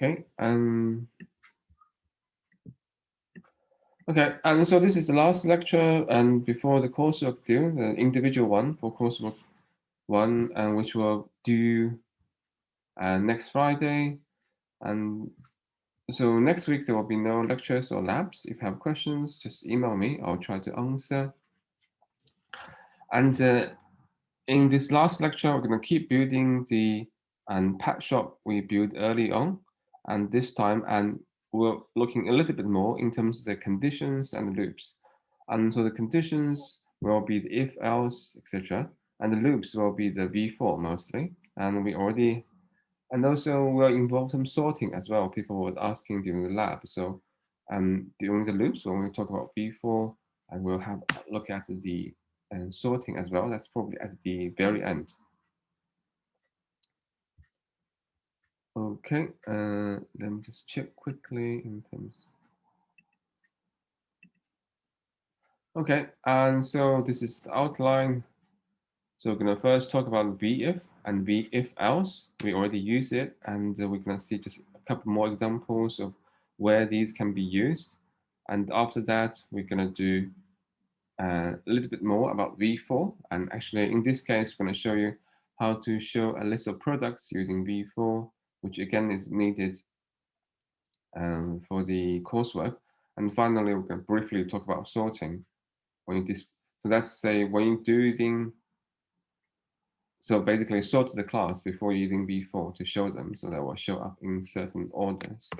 Okay, okay, and so this is the last lecture, and before the coursework due, the individual one for coursework one, and which will due next Friday. And so next week there will be no lectures or labs. If you have questions, just email me. I'll try to answer. And in this last lecture, we're going to keep building the pet shop we built early on, and this time, and we're looking a little bit more in terms of the conditions and the loops. And so the conditions will be the if, else, etc., and the loops will be the v-for mostly. And we already, and also we'll involve some sorting as well. People were asking during the lab. So during the loops, when we talk about v-for, and we'll have a look at the sorting as well. That's probably at the very end. Okay, let me just check quickly in terms. Okay, and so this is the outline. So we're gonna first talk about v-if and v-if else. We already use it, and we're gonna see just a couple more examples of where these can be used. And after that, we're gonna do a little bit more about v-for. And actually, in this case, we're gonna show you how to show a list of products using v-for, which again is needed for the coursework. And finally, we're going to briefly talk about sorting. When you so that's say when you're doing, so basically sort the class before using v-for to show them, so that will show up in certain orders.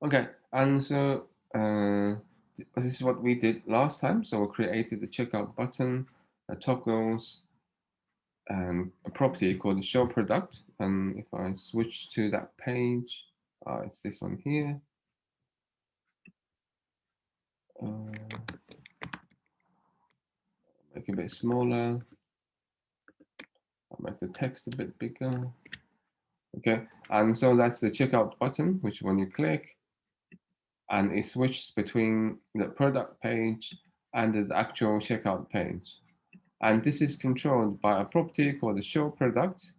Okay, and so this is what we did last time. So we created the checkout button, toggles, and a property called show product. And if I switch to that page, it's this one here. Make it a bit smaller. I'll make the text a bit bigger. Okay, and so that's the checkout button, which when you click, and it switches between the product page and the actual checkout page. And this is controlled by a property called the show product.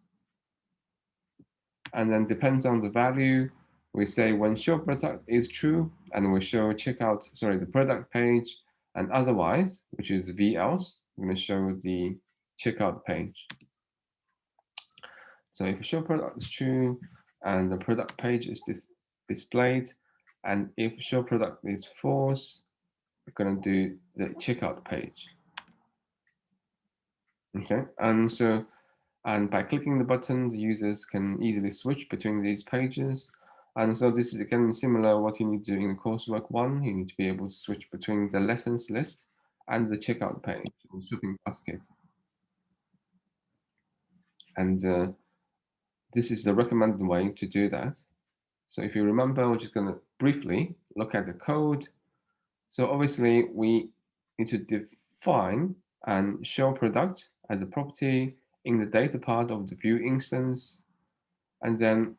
And then depends on the value, we say when show product is true, and we show checkout, sorry, the product page, and otherwise, which is v else, we're going to show the checkout page. So if show product is true and the product page is displayed, and if show product is false, we're going to do the checkout page. Okay, and so, and by clicking the button, the users can easily switch between these pages. And so this is again similar what you need to do in coursework one. You need to be able to switch between the lessons list and the checkout page, the shopping basket. And this is the recommended way to do that. So if you remember, we're just going to briefly look at the code. So obviously we need to define and show product as a property in the data part of the view instance. And then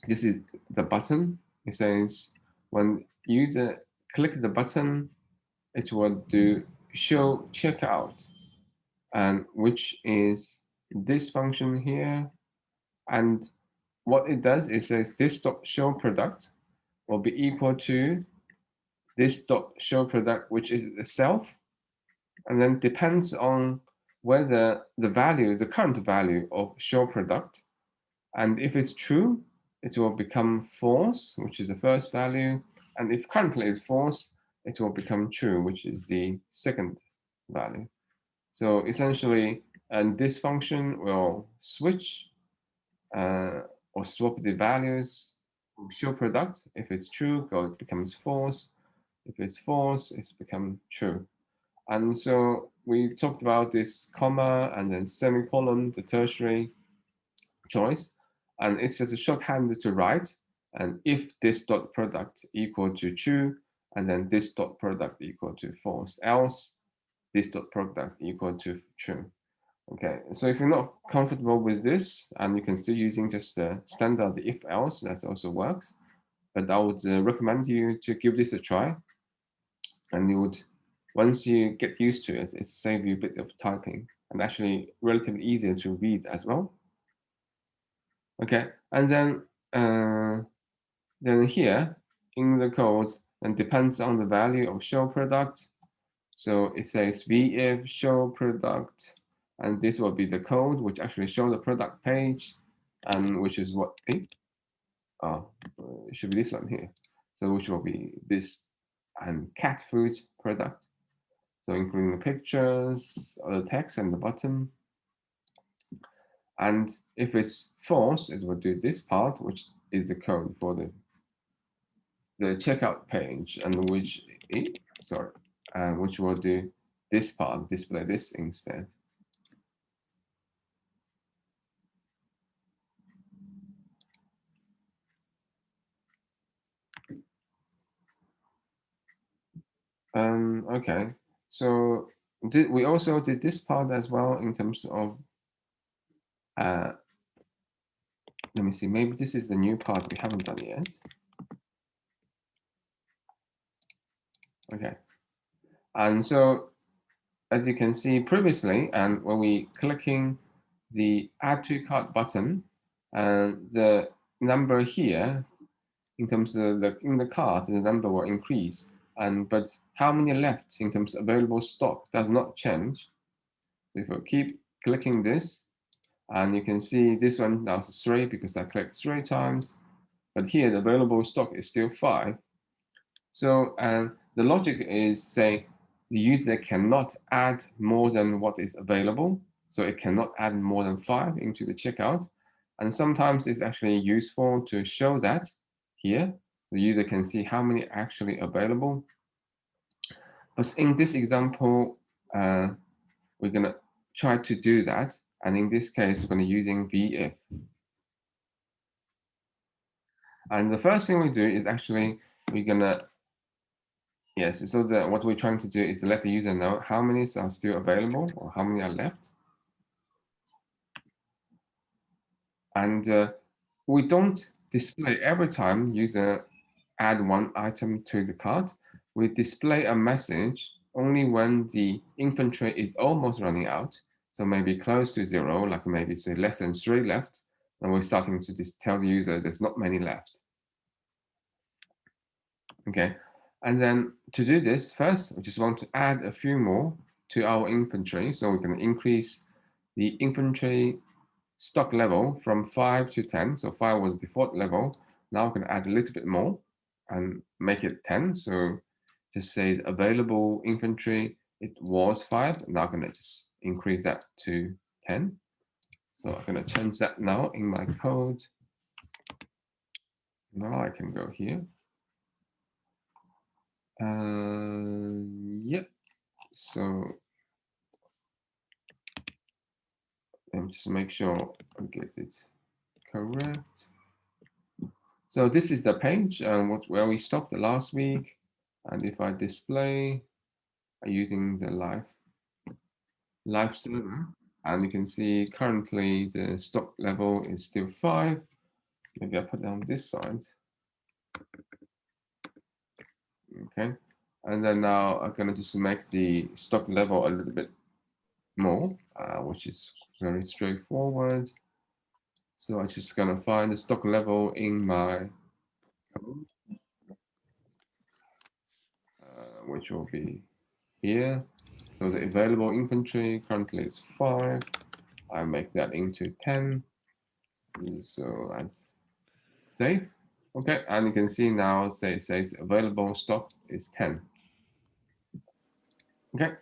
this is the button. It says when user click the button, it will do show checkout, and which is this function here. And what it does is says this dot show product will be equal to this dot show product, which is itself, and then depends on whether the value, the current value of show product, and if it's true, it will become false, which is the first value, and if currently it's false, it will become true, which is the second value. So essentially, and this function will switch or swap the values of show product. If it's true, it becomes false. If it's false, it's become true. And so we talked about this comma and then semicolon, the tertiary choice, and it's just a shorthand to write. And if this dot product equal to true, and then this dot product equal to false, else this dot product equal to true. Okay, so if you're not comfortable with this, and you can still using just the standard if else, that also works. But I would recommend you to give this a try. And you would, once you get used to it, it saves you a bit of typing and actually relatively easier to read as well. Okay, and then here in the code, and depends on the value of show product. So it says if show product, and this will be the code which actually show the product page, and which is what it should be this one here. So which will be this and cat food product. So including the pictures, the text, and the button. And if it's false, it will do this part, which is the code for the checkout page, and which which will do this part, display this instead. Okay, so we also did this part as well in terms of let me see, maybe this is the new part we haven't done yet. Okay, and so as you can see previously, and when we clicking the add to cart button, the number here in terms of in the cart, the number will increase, but how many left in terms of available stock does not change. So if we keep clicking this, and you can see this one now is 3 because I clicked 3 times, but here the available stock is still 5. So the logic is say the user cannot add more than what is available. So it cannot add more than 5 into the checkout. And sometimes it's actually useful to show that here. The user can see how many actually available. But in this example, we're going to try to do that. And in this case, we're going to using if. And the first thing we do is actually we're going to yes, so what we're trying to do is let the user know how many are still available or how many are left. And we don't display every time user add one item to the cart. We display a message only when the inventory is almost running out. So maybe close to 0, like maybe say less than 3 left. And we're starting to just tell the user there's not many left. Okay, and then to do this, first, we just want to add a few more to our inventory. So we can increase the inventory stock level from 5 to 10. So 5 was the default level. Now we can add a little bit more and make it 10. So just say available inventory, it was 5. Now I'm going to just increase that to 10. So I'm going to change that now in my code. Now I can go here. Yep. So let me just make sure I get it correct. So this is the page where we stopped the last week. And if I display using the live server, and you can see currently the stock level is still 5. Maybe I put it on this side. Okay. And then now I'm going to just make the stock level a little bit more, which is very straightforward. So I'm just going to find the stock level in my code, which will be here. So the available inventory currently is 5. I make that into 10. So that's save. Okay, and you can see now it says available stock is 10. Okay.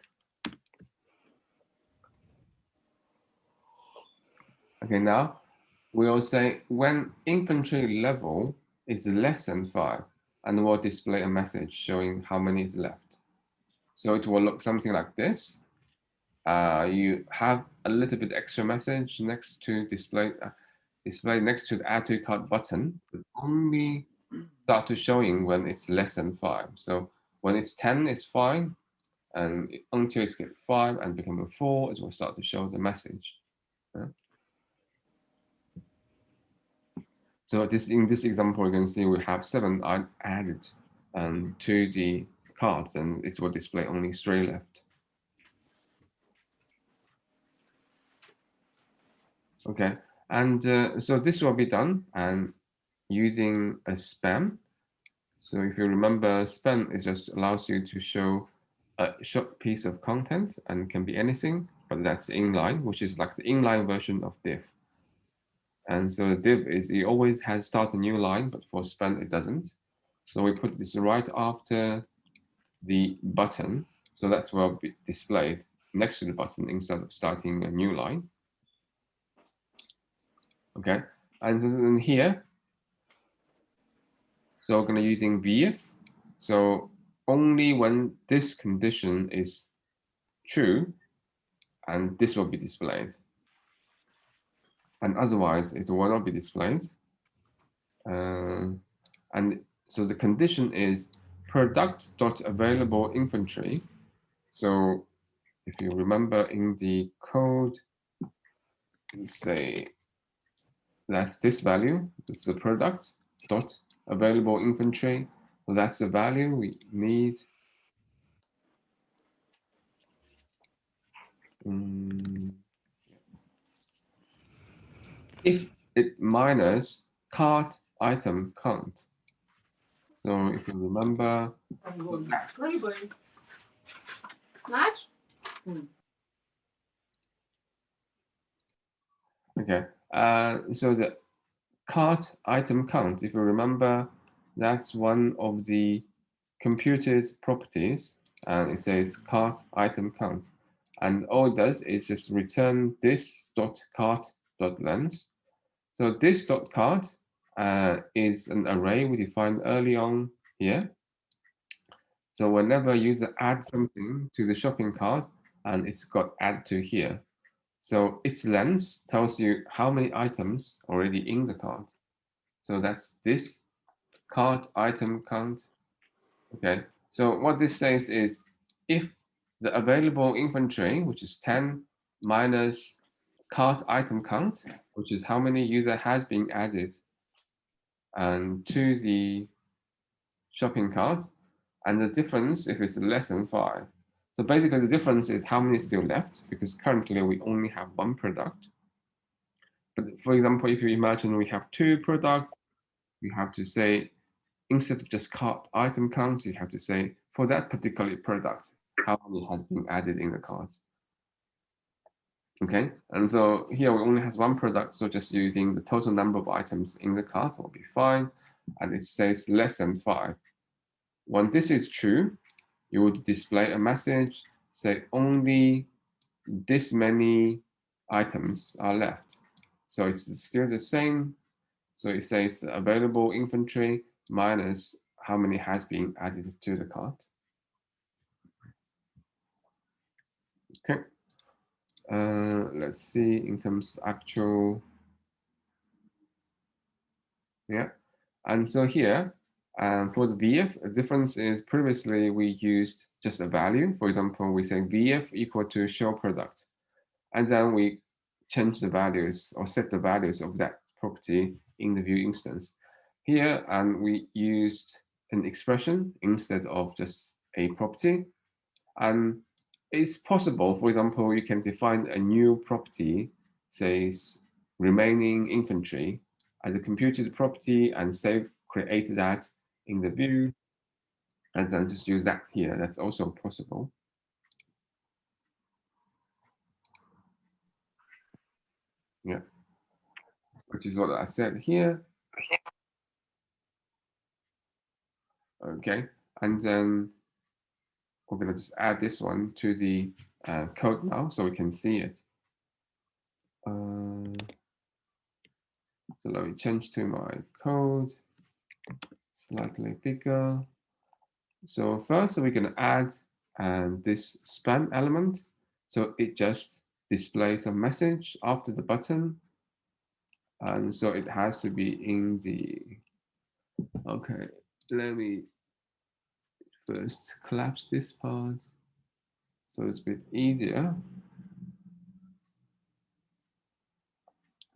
Okay, now we'll say when inventory level is less than 5, and we'll display a message showing how many is left. So it will look something like this. You have a little bit extra message next to display next to the add to cart button, but only start to showing when it's less than 5. So when it's 10, it's fine, and until it's get 5 and become a 4, it will start to show the message. Yeah. So in this example, you can see we have 7 added to the cart, then it will display only straight left. Okay, and so this will be done and using a span. So if you remember, span, it just allows you to show a short piece of content and can be anything, but that's inline, which is like the inline version of div. And so the div is, it always has start a new line, but for span it doesn't. So we put this right after the button. So that's where it'll be displayed next to the button instead of starting a new line. Okay, and then here, so we're going to using VF. So only when this condition is true, and this will be displayed. And otherwise, it will not be displayed. And so the condition is product.available inventory. So if you remember in the code, say that's this value, this is the product dot available inventory. So that's the value we need. If it minus cart item count. So if you remember, Where are you going? Match? okay. So the cart item count, if you remember, that's one of the computed properties, and it says cart item count. And all it does is just return this dot cart dot length. So this dot cart is an array we defined early on here. So whenever a user adds something to the shopping cart, and it's got add to here. So its length tells you how many items already in the cart. So that's this cart item count. Okay, so what this says is if the available inventory, which is 10 minus cart item count, which is how many user has been added and to the shopping cart, and the difference if it's less than 5. So basically the difference is how many is still left, because currently we only have one product. But for example, if you imagine we have two products, we have to say, instead of just cart item count, you have to say, for that particular product, how many has been added in the cart. Okay, and so here we only has one product, so just using the total number of items in the cart will be fine. And it says less than 5. When this is true, you would display a message, say only this many items are left. So it's still the same. So it says available inventory minus how many has been added to the cart. Okay. Let's see in terms of actual. Yeah. And so here, for the VF, the difference is previously we used just a value. For example, we say VF equal to show product. And then we change the values or set the values of that property in the view instance. Here, and we used an expression instead of just a property. And it's possible, for example, you can define a new property, says remaining inventory, as a computed property and say create that in the view, and then just use that here. That's also possible. Yeah, which is what I said here. Okay, and then we're going to just add this one to the code now so we can see it. So let me change to my code, slightly bigger. So first we're going to add this span element. So it just displays a message after the button. And so it has to be in the, okay, let me first collapse this part so it's a bit easier.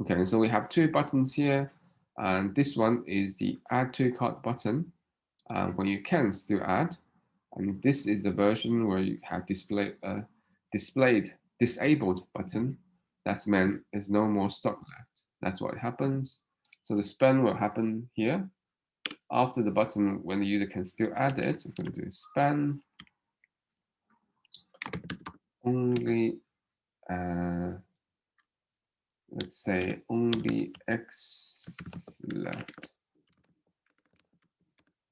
Okay, so we have two buttons here, and this one is the add to cart button, where you can still add. And this is the version where you have disabled button. That's meant there's no more stock left. That's what happens. So the span will happen here. After the button, when the user can still add it, we're going to do span only, let's say only X left.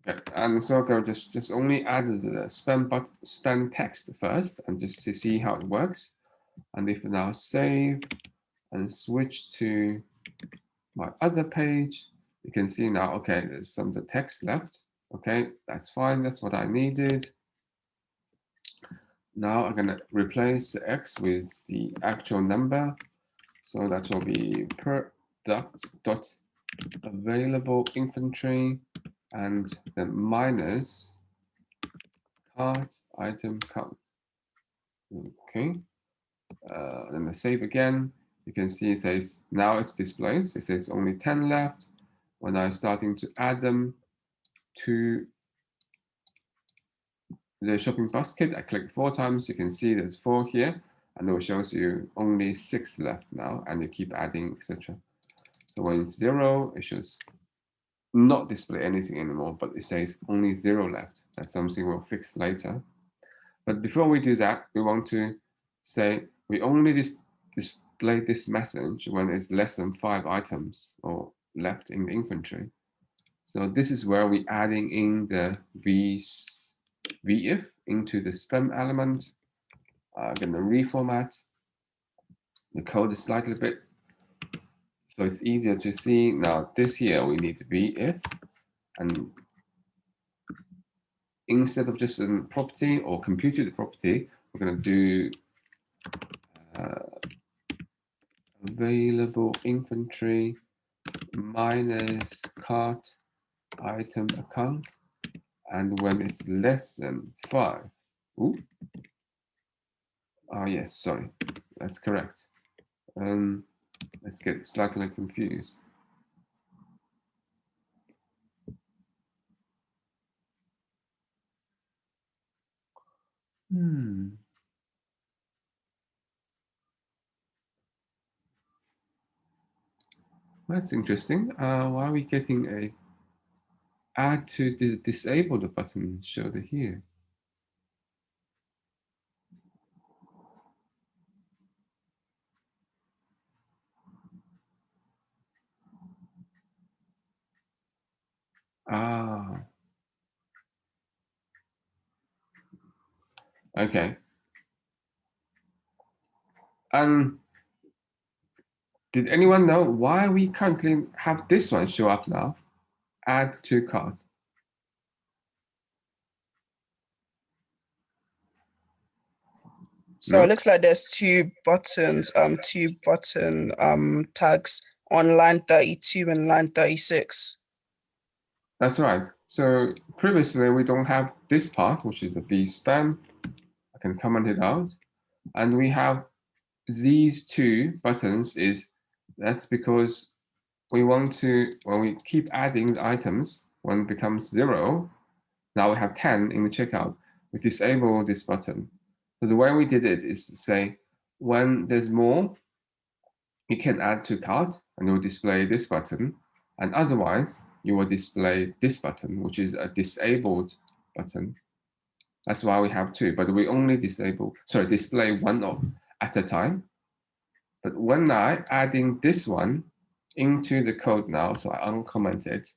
Okay, and so I'm going to just only add the span text first, and just to see how it works. And if now save and switch to my other page, you can see now, okay, there's some of the text left. Okay, that's fine. That's what I needed. Now I'm going to replace the X with the actual number. So that will be product.available infantry and then minus cart item count. Okay. Then I save again. You can see it says now it's displayed. It says only 10 left. When I'm starting to add them to the shopping basket, I click 4 times. You can see there's 4 here, and it shows you only 6 left now, and you keep adding, etc. So when it's 0, it should not display anything anymore, but it says only 0 left. That's something we'll fix later. But before we do that, we want to say we only display this message when it's less than 5 items or left in the inventory. So this is where we're adding in the vif into the span element. I'm going to reformat the code slightly bit so it's easier to see. Now this here we need vif, and instead of just a property or computed property, we're going to do available infantry minus cart item account, and when it's less than 5. Ooh. Oh yes, sorry, that's correct. Let's get slightly confused. That's interesting. Why are we getting a add to the disabled button showed here? Ah, okay. Did anyone know why we currently have this one show up now? Add to cart. So No? it looks like there's two button tags on line 32 and line 36. That's right. So previously we don't have this part, which is the vspan. I can comment it out. And we have these two buttons that's because we want to, when we keep adding the items, when it becomes 0, now we have 10 in the checkout, we disable this button. So the way we did it is to say, when there's more, you can add to cart and it will display this button. And otherwise, you will display this button, which is a disabled button. That's why we have 2, but we only display one at a time. But when I adding this one into the code now, so I uncomment it,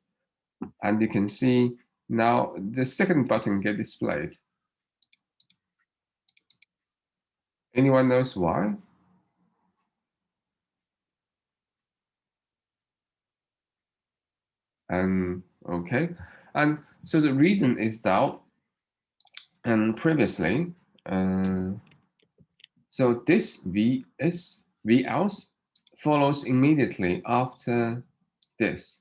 and you can see now the second button get displayed. Anyone knows why? Okay, and so the reason is that, and previously, so this velse follows immediately after this.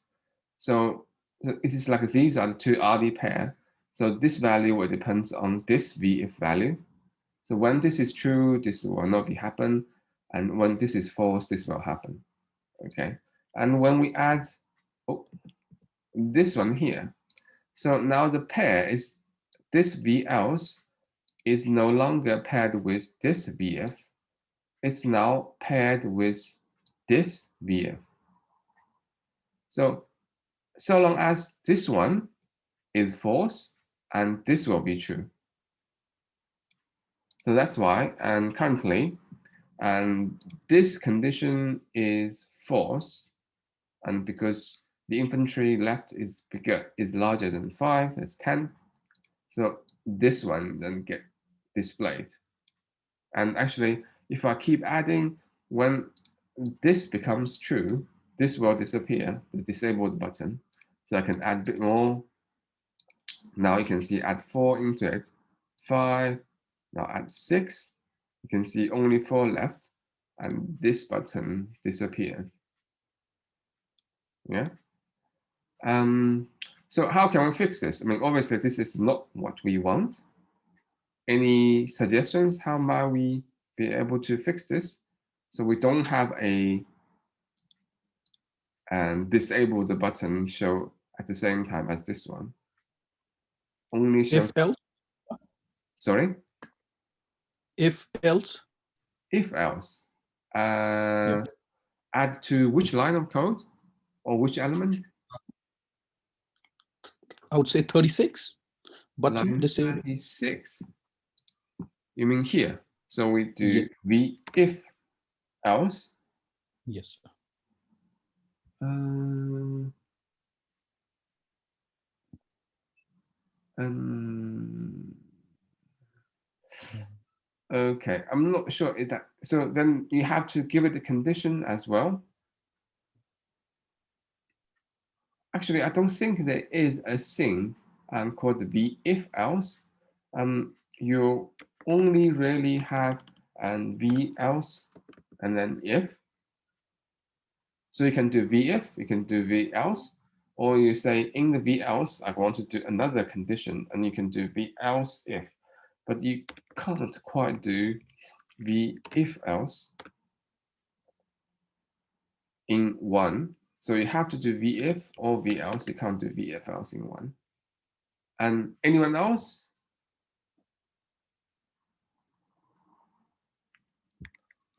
So it is like these are the two RD pair. So this value will depend on this vif value. So when this is true, this will not be happen. And when this is false, this will happen. Okay. And when we add this one here, so now the pair is this VLs is no longer paired with this VF. It's now paired with this VF. So long as this one is false, and this will be true. So that's why, and currently, and this condition is false, and because the inventory left is larger than 5, that's 10. So this one then get displayed. And actually, if I keep adding, when this becomes true, this will disappear, the disabled button. So I can add a bit more. Now you can see add 4 into it, 5, now add 6. You can see only 4 left, and this button disappeared. Yeah. So how can we fix this? I mean, obviously this is not what we want. Any suggestions? How might we be able to fix this so we don't have a disable the button show at the same time as this one? Only shows. If else? Sorry. If else? If else. Yeah. Add to which line of code or which element? I would say 36. Button Line disable. 36. You mean here? So we do Yeah. the if else. Yes. Okay, I'm not sure if that. So then you have to give it a condition as well. Actually, I don't think there is a thing called the if else. You only really have v else and then if. So you can do v-if, you can do v-else, or you say in the v-else, I want to do another condition, and you can do v-else if. But you can't quite do v-if-else in one. So you have to do v-if or v-else. You can't do v-if-else in one. And anyone else?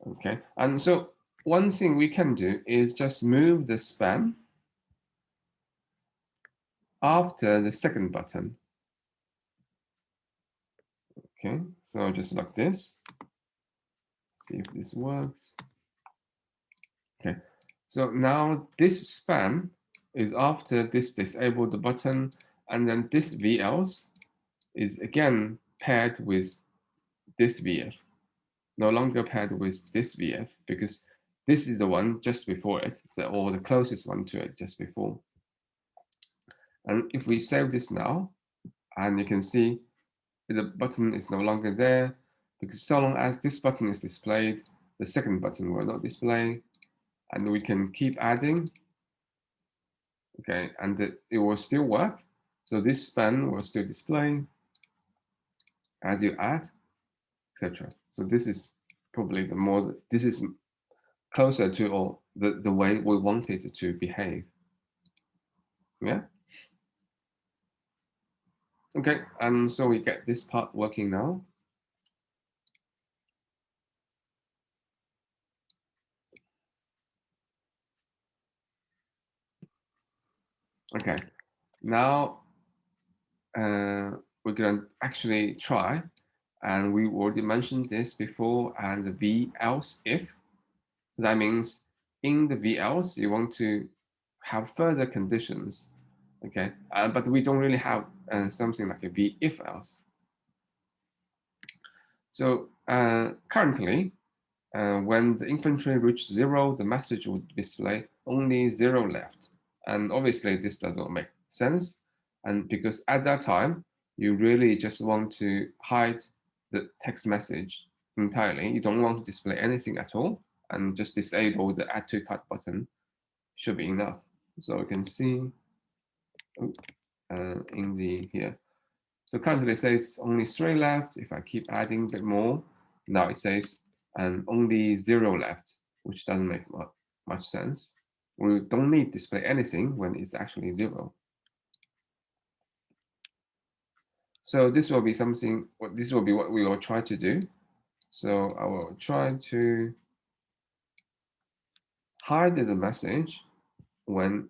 Okay, and so one thing we can do is just move the span after the second button. Okay, so just like this. See if this works. Okay, so now this span is after this disabled button, and then this VLs is again paired with this VF, no longer paired with this VF, because this is the one just before it, or the closest one to it just before. And if we save this now, and you can see the button is no longer there, because so long as this button is displayed, the second button will not display, and we can keep adding. Okay, and it will still work. So this span will still display as you add, etc. So this is probably this is closer to or the way we want it to behave. Yeah. Okay, and so we get this part working now. Okay, now we're going to actually try, and we already mentioned this before, and the v else if. So that means in the v else you want to have further conditions, okay? But we don't really have something like a v if else. So currently, when the inventory reached 0, the message would display only 0 left. And obviously this does not make sense. And because at that time, you really just want to hide the text message entirely. You don't want to display anything at all, and just disable the add to cart button should be enough. So you can see in the here. So currently it says only 3 left. If I keep adding a bit more, now it says only 0 left, which doesn't make much sense. We don't need to display anything when it's actually 0. So this will be something, this will be what we will try to do. So I will try to hide the message when,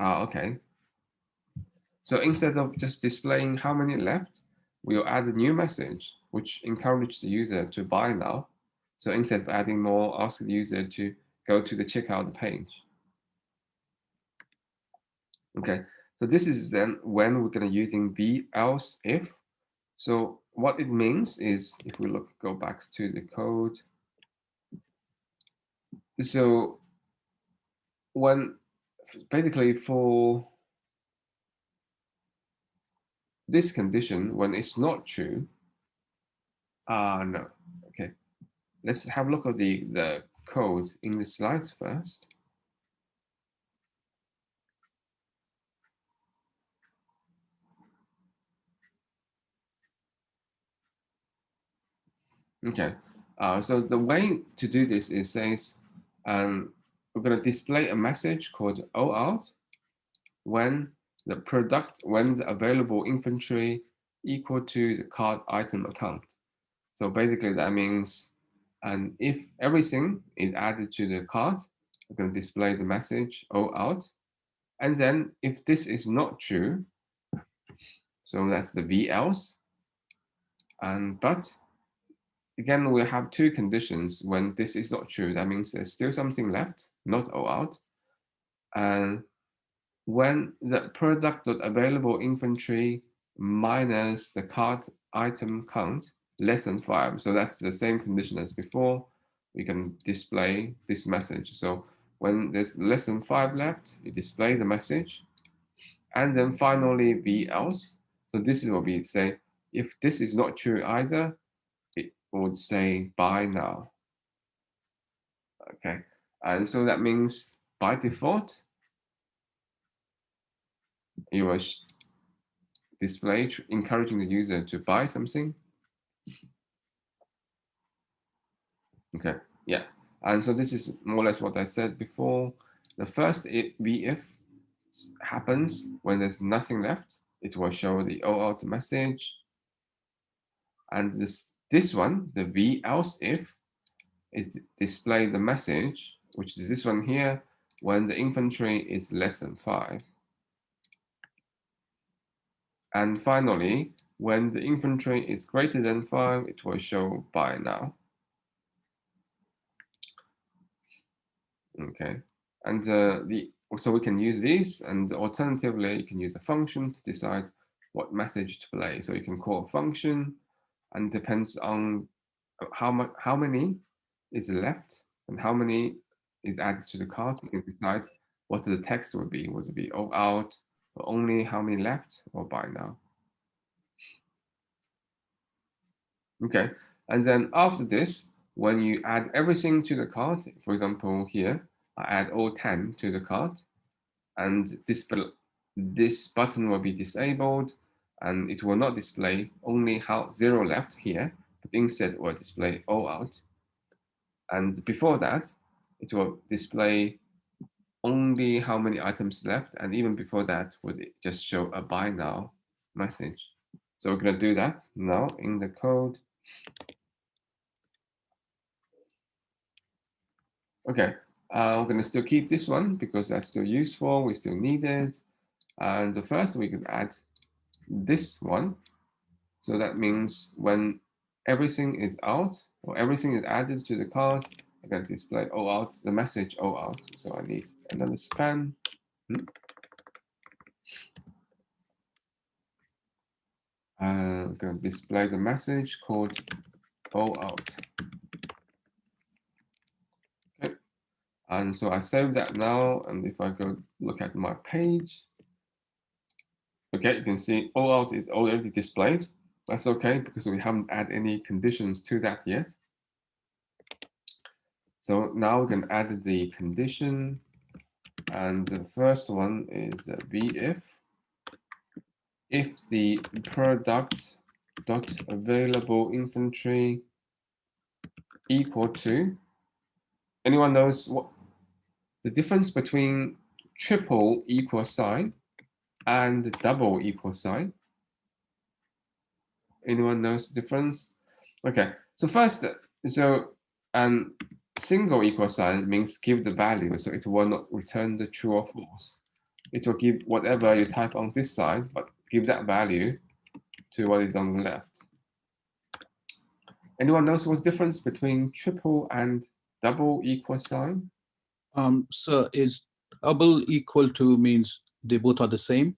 okay. So instead of just displaying how many left, we'll add a new message, which encourages the user to buy now. So instead of adding more, ask the user to go to the checkout page. Okay, so this is then when we're going to using be else if. So what it means is, if we go back to the code. So when basically for this condition, when it's not true, no, okay. Let's have a look at the code in the slides first. Okay, so the way to do this is says, we're going to display a message called OUT when the available inventory equal to the cart item account. So basically that means, and if everything is added to the cart, we're going to display the message OUT. And then if this is not true, so that's the v else. But again, we have two conditions when this is not true. That means there's still something left, not OUT. And when the product.available inventory minus the cart item count less than 5. So that's the same condition as before. We can display this message. So when there's less than 5 left, you display the message. And then finally, v else. So this is what we say. If this is not true either, it would say buy now. Okay. And so that means by default, you will display encouraging the user to buy something. Okay, yeah. And so this is more or less what I said before. The first if happens when there's nothing left, it will show the OUT message. And this one, the v else if, is display the message, which is this one here, when the inventory is less than 5. And finally, when the inventory is greater than 5, it will show buy now. Okay, and so we can use these, and alternatively, you can use a function to decide what message to play. So you can call a function, and depends on how many is left and how many is added to the cart. You can decide what the text will be. Would it be out, or only how many left, or buy now? Okay, and then after this, when you add everything to the cart, for example, here, I add all 10 to the cart, and this button will be disabled, and it will not display only 0 left here, but instead it will display all out. And before that, it will display only how many items left, and even before that, would it just show a buy now message. So we're going to do that now in the code. Okay, we're going to still keep this one because that's still useful. We still need it. And the first we can add this one. So that means when everything is out or everything is added to the cart, I'm going to display out, the message out. So I need another span. I'm going to display the message called out. Okay. And so I save that now. And if I go look at my page, okay, you can see out is already displayed. That's okay because we haven't added any conditions to that yet. So now we can add the condition, and the first one is if the product dot available inventory equal to, anyone knows what the difference between triple equal sign and double equal sign. Anyone knows the difference? Okay, so first, so single equal sign means give the value, so it will not return the true or false. It will give whatever you type on this side, but give that value to what is on the left. Anyone knows what's the difference between triple and double equal sign? So is double equal to means they both are the same,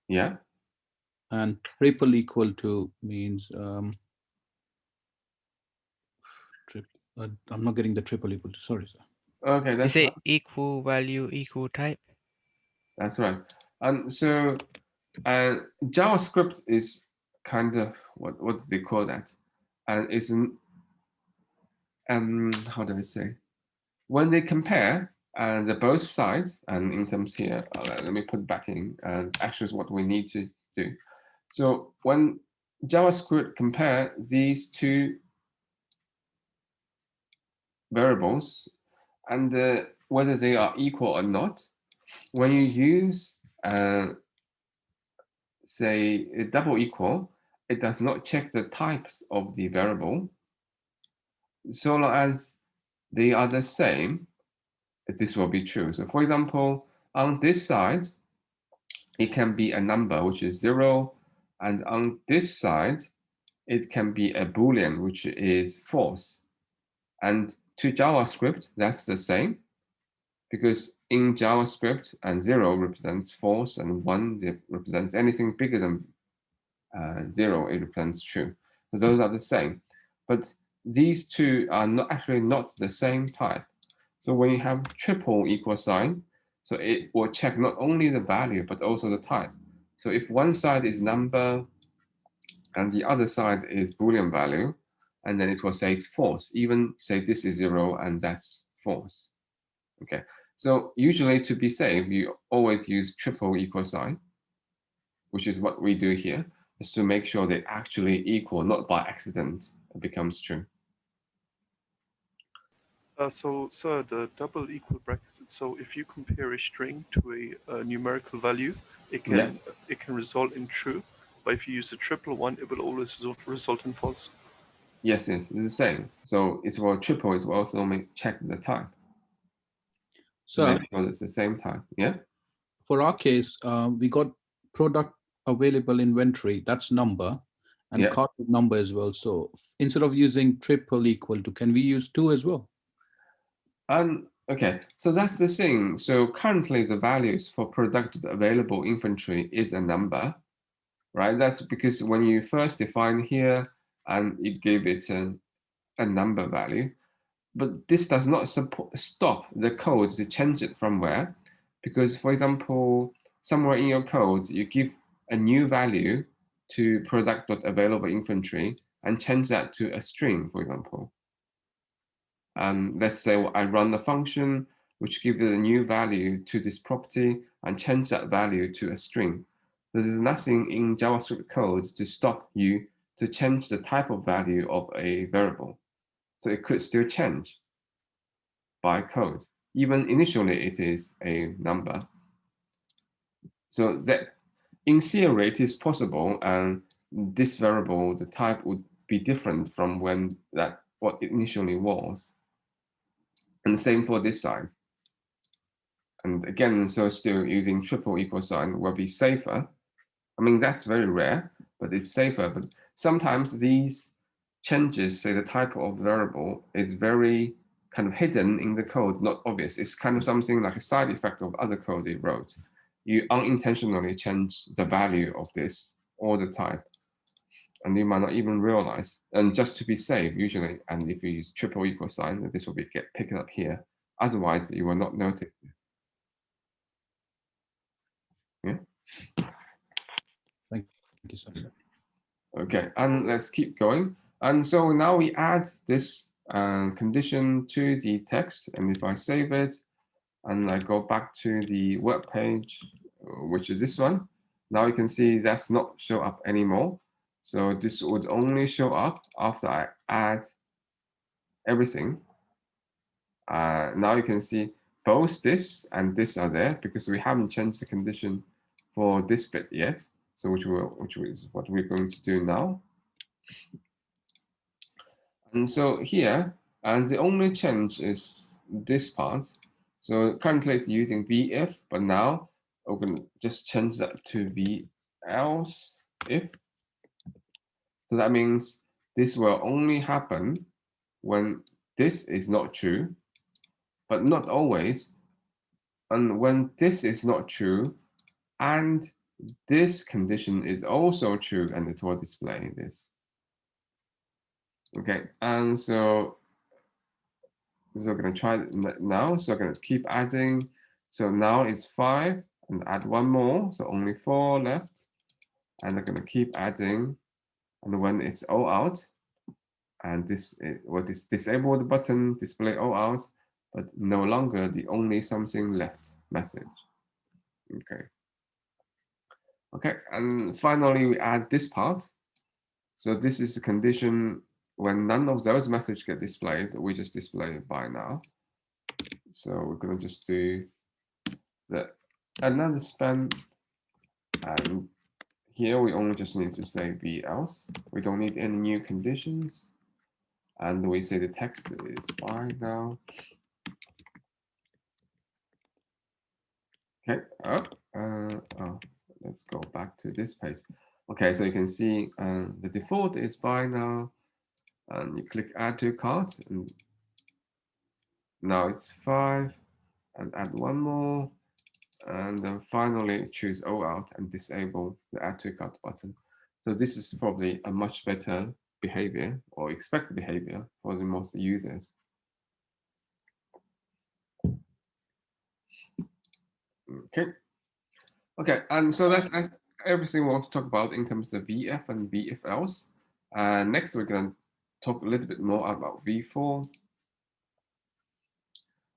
Yeah. and triple equal to means I'm not getting the triple equal to. Sorry, sir. Okay, that's Is right. it equal value, equal type? That's right. And so JavaScript is kind of what do they call that? And it's how do I say? When they compare the both sides, and in terms here, let me put back in actually what we need to do. So when JavaScript compare these two variables and whether they are equal or not, when you use say a double equal, it does not check the types of the variable. So long as they are the same, this will be true. So for example, on this side, it can be a number, which is 0. And on this side, it can be a Boolean, which is false. And to JavaScript, that's the same. Because in JavaScript, and 0 represents false, and 1 represents anything bigger than 0, it represents true. So those are the same. But these two are actually not the same type. So when you have triple equal sign, so it will check not only the value, but also the type. So if one side is number and the other side is Boolean value, and then it will say it's false, even say this is 0 and that's false. Okay, so usually to be safe, you always use triple equal sign, which is what we do here, is to make sure they actually equal, not by accident it becomes true. So, sir, the double equal brackets. So, if you compare a string to a numerical value, it can result in true. But if you use a triple one, it will always result in false. Yes, it's the same. So it will triple. It will also check the type. So make sure it's the same type. Yeah. for our case, we got product available inventory. That's number, and cart is number as well. So instead of using triple equal to, can we use 2 as well? Okay, so that's the thing. So currently the values for product available inventory is a number, right? That's because when you first define here and it gave it a number value, but this does not stop the code to change it from where, because for example, somewhere in your code, you give a new value to product.available inventory and change that to a string, for example. Let's say I run the function which gives a new value to this property and change that value to a string. There is nothing in JavaScript code to stop you to change the type of value of a variable. So it could still change by code. Even initially it is a number. So that in theory it is possible, and this variable, the type would be different from what it initially was. And the same for this side. And again, so still using triple equal sign will be safer. I mean, that's very rare, but it's safer. But sometimes these changes, say the type of variable, is very kind of hidden in the code, not obvious. It's kind of something like a side effect of other code you wrote. You unintentionally change the value of this or the type, and you might not even realize. And just to be safe, usually, and if you use triple equal sign, this will get picked up here. Otherwise, you will not notice. Yeah. Thank you, sir. Okay, and let's keep going. And so now we add this condition to the text. And if I save it and I go back to the web page, which is this one, now you can see that's not show up anymore. So this would only show up after I add everything. Now you can see both this and this are there because we haven't changed the condition for this bit yet. So which is what we're going to do now. And so here, and the only change is this part. So currently it's using VIF, but now we're going to just change that to VElse if. So that means this will only happen when this is not true, but not always. And when this is not true, and this condition is also true, and it will display this. Okay, and so we're going to try it now. So I'm going to keep adding. So now it's 5, and add 1 more, so only 4 left. And I'm going to keep adding, and when it's all out, and this what is disable the button, display all out, but no longer the only something left message. Okay. Okay, and finally we add this part. So this is the condition when none of those messages get displayed, we just display it by now. So we're going to just do the another span, and here we only just need to say VElse. We don't need any new conditions, and we say the text is by now. Okay. Let's go back to this page. Okay, so you can see the default is by now, and you click add to cart, and now it's 5, and add 1 more, and then finally choose all out and disable the add to cart button. So this is probably a much better behavior or expected behavior for the most users. Okay. Okay, and so that's everything we want to talk about in terms of VF and VFLs. Next, we're going to talk a little bit more about V4.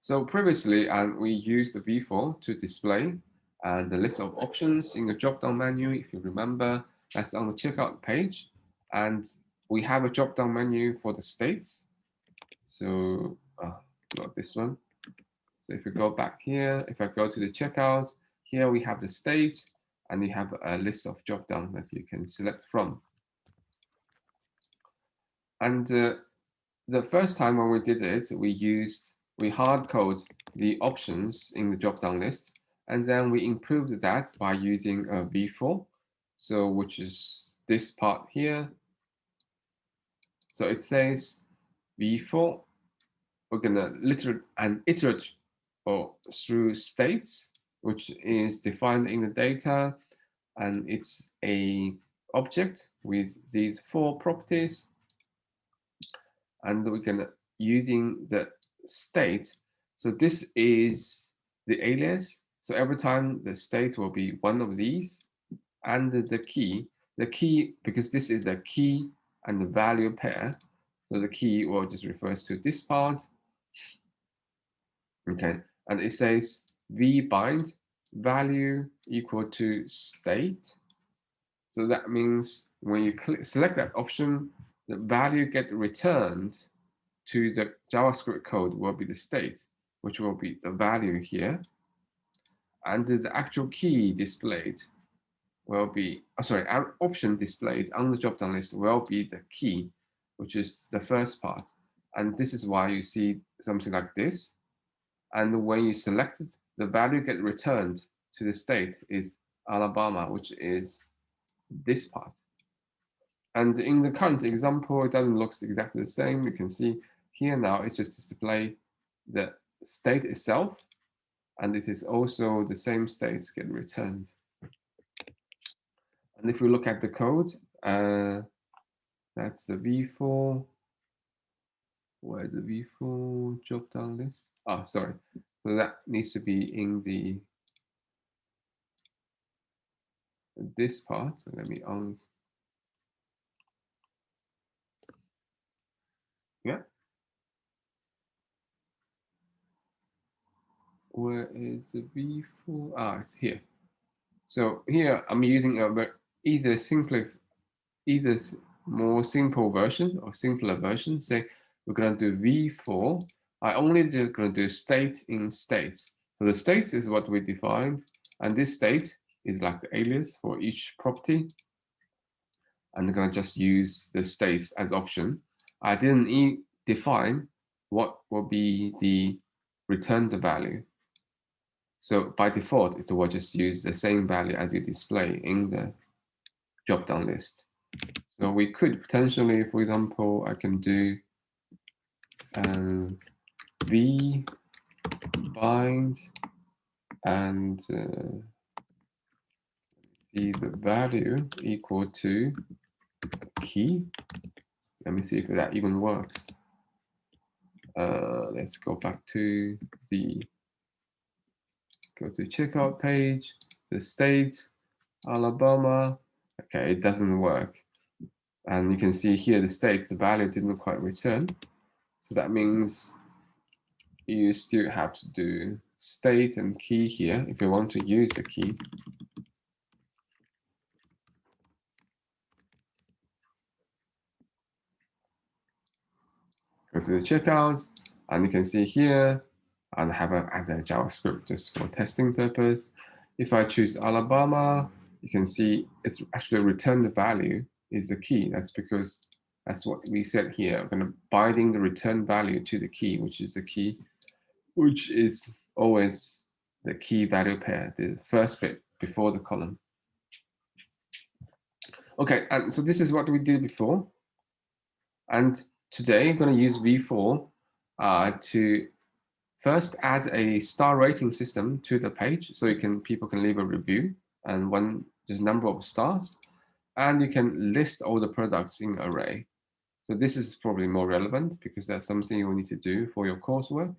So previously, we used the V4 to display the list of options in the drop-down menu. If you remember, that's on the checkout page. And we have a drop-down menu for the states. So not this one. So if you go back here, if I go to the checkout, here we have the state, and you have a list of drop-down that you can select from. And the first time when we did it, we hard code the options in the drop-down list, and then we improved that by using a V4, so which is this part here. So it says V4. We're gonna iterate or through states, which is defined in the data, and it's a object with these 4 properties, and we're gonna using the state. So this is the alias. So every time the state will be one of these, and the key because this is a key and the value pair. So the key will just refers to this part. Okay, and it says v bind value equal to state. So that means when you select that option, the value get returned to the JavaScript code will be the state, which will be the value here. And the actual key displayed will be, our option displayed on the drop-down list will be the key, which is the first part. And this is why you see something like this. And when you select it, the value get returned to the state is Alabama, which is this part. And in the current example, it doesn't look exactly the same. You can see here now, it's just display the state itself, and it is also the same states get returned. And if we look at the code, that's the V4. Where's the V4 drop-down list? Oh, sorry. So that needs to be in this part. So let me on. Yeah. Where is the V4? Ah, it's here. So here I'm using either more simple version or simpler version. Say we're going to do V4. I only going to do state in states. So the states is what we defined, and this state is like the alias for each property. And I'm going to just use the states as option. I didn't define what will be the return the value. So by default, it will just use the same value as you display in the drop-down list. So we could potentially, for example, I can do v bind and see the value equal to key. Let me see if that even works. Let's go back to go to checkout page, the state, Alabama. Okay, it doesn't work. And you can see here the state, the value didn't quite return. So that means you still have to do state and key here if you want to use the key. Go to the checkout, and you can see here, and have add a JavaScript just for testing purpose. If I choose Alabama, you can see it's actually return the value is the key. That's because that's what we said here. I'm going to binding the return value to the key, which is the key, which is always the key value pair, the first bit before the column. Okay, and so this is what we did before. And today I'm going to use V4 to first add a star rating system to the page, so people can leave a review, and when there's a number of stars, and you can list all the products in array. So this is probably more relevant because that's something you will need to do for your coursework.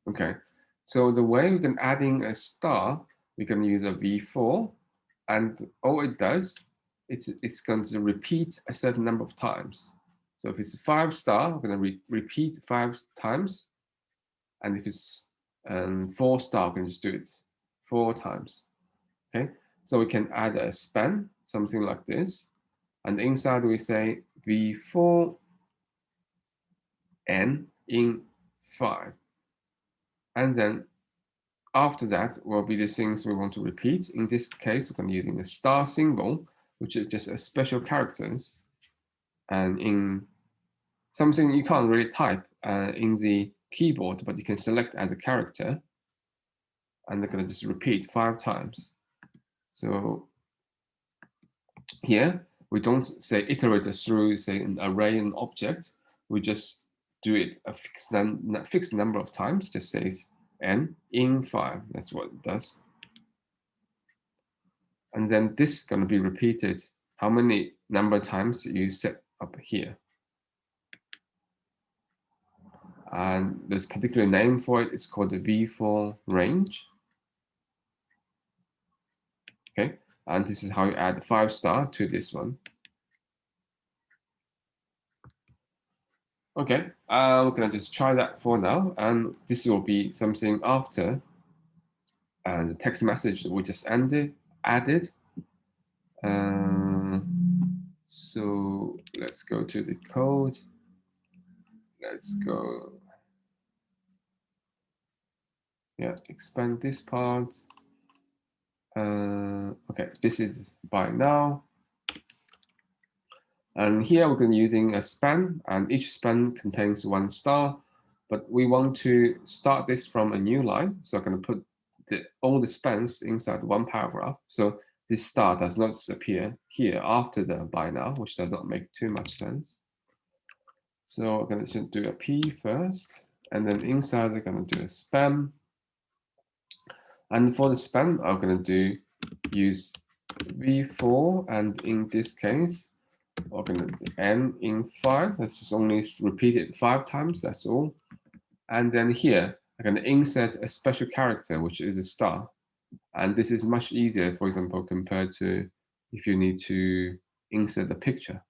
Okay, so the way we can add in a star, we can use a V4, and all it does, it's going to repeat a certain number of times. So if it's 5 star, we're going to repeat 5 times. And if it's 4 star, we can just do it 4 times. Okay, so we can add a span, something like this. And inside we say v4 n in 5. And then after that will be the things we want to repeat. In this case, we're using a star symbol, which is just a special characters. And in something you can't really type in the keyboard, but you can select as a character. And they're going to just repeat 5 times. So here, we don't say iterate through, say, an array and object. We just do it a fixed number of times, just says n in 5. That's what it does. And then this is going to be repeated how many number of times you set up here. And there's a particular name for it. It's called the v4 range. Okay, and this is how you add 5 star to this one. Okay, we're gonna just try that for now, and this will be something after the text message that we just added. So let's go to the code. Let's go. Yeah, expand this part. Okay, this is by now. And here we're going to be using a span, and each span contains 1 star, but we want to start this from a new line. So I'm going to put all the spans inside 1 paragraph. So this star does not appear here after the by now, which does not make too much sense. So I'm going to do a P first, and then inside we're going to do a span. And for the span, I'm going to use V4, and in this case, we're going to do n in 5. That's just only repeated 5 times, that's all. And then here, I'm going to insert a special character, which is a star. And this is much easier, for example, compared to if you need to insert a picture.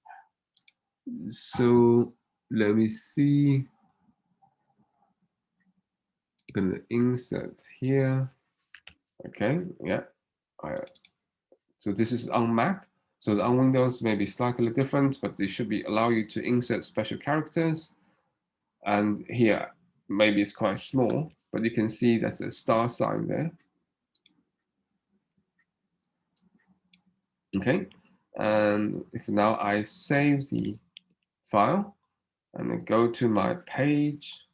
So let me see. I'm going to insert here. Okay, yeah. So this is on Mac. So on Windows may be slightly different, but they should be allow you to insert special characters. And here, maybe it's quite small, but you can see there's a star sign there. Okay, and if now I save the file and then go to my page,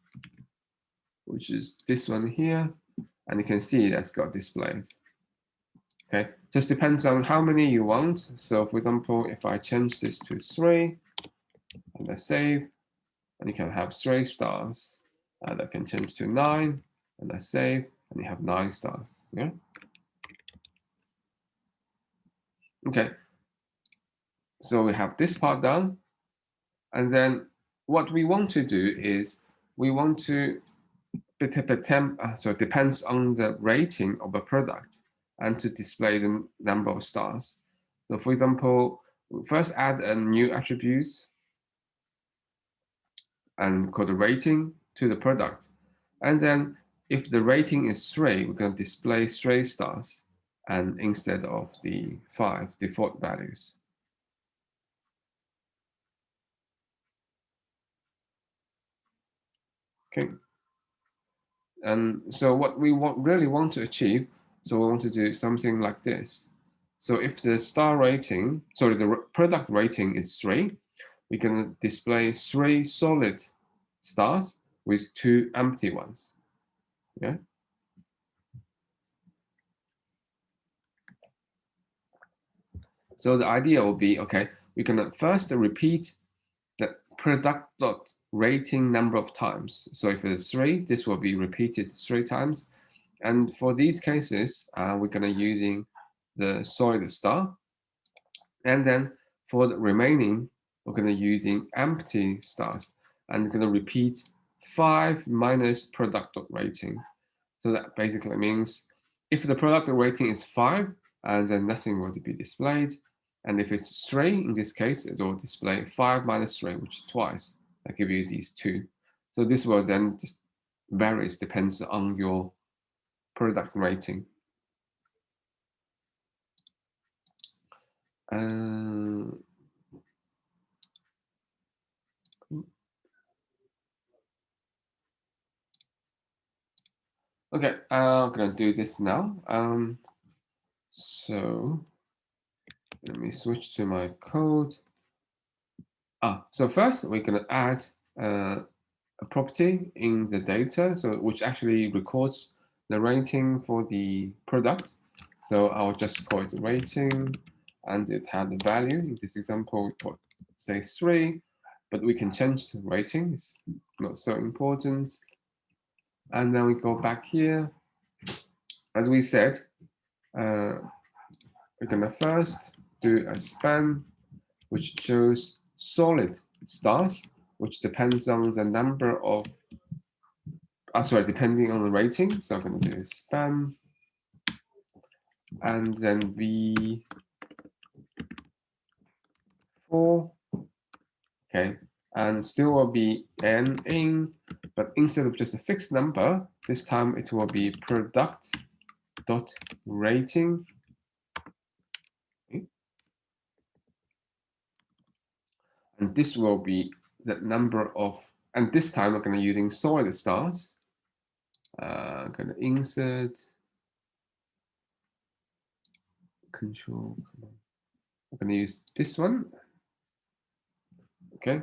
which is this one here, and you can see that's got displayed. Okay, just depends on how many you want. So for example, if I change this to 3 and I save, and you can have 3 stars, and I can change to 9 and I save, and you have 9 stars. Yeah. Okay, so we have this part done, and then what we want to do is we want to so it depends on the rating of a product and to display the number of stars. So for example, we first add a new attribute and called the rating to the product. And then if the rating is 3, we're going to display 3 stars and instead of the 5 default values. Okay. And so what we really want to achieve, so we want to do something like this. So if the star rating, sorry, the product rating is 3, we can display 3 solid stars with 2 empty ones. Yeah. So the idea will be, okay, we can first repeat the product dot rating number of times. So if it's 3, this will be repeated 3 times. And for these cases, we're going to using the solid star. And then for the remaining, we're going to using empty stars. And we're going to repeat 5 minus product dot rating. So that basically means if the product rating is 5, then nothing will be displayed. And if it's 3, in this case, it will display 5 minus 3, which is twice. That gives you these 2. So this will then just varies, depends on your product rating. Okay, I'm gonna do this now. So let me switch to my code. So first we're gonna add a property in the data, so which actually records the rating for the product. So I'll just call it rating, and it had the value. In this example, we put say 3, but we can change the rating. It's not so important. And then we go back here. As we said, we're gonna first do a span, which shows solid stars, which depends on the number of, depending on the rating. So I'm gonna do span, and then v4, okay, and still will be n in, but instead of just a fixed number, this time it will be product dot rating. Okay. And this will be the number of, and this time we're going to using solid stars. I'm going to insert control. I'm going to use this one. Okay,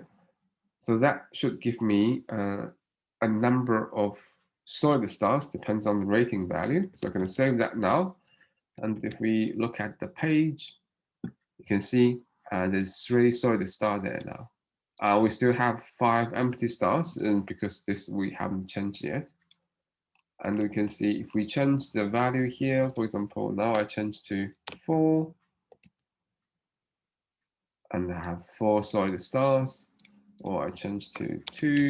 so that should give me a number of solid stars, depends on the rating value. So I'm going to save that now. And if we look at the page, you can see there's 3 solid stars there now. We still have 5 empty stars, and because this we haven't changed yet. And we can see if we change the value here, for example, now I change to 4, and I have 4 solid stars, or I change to 2,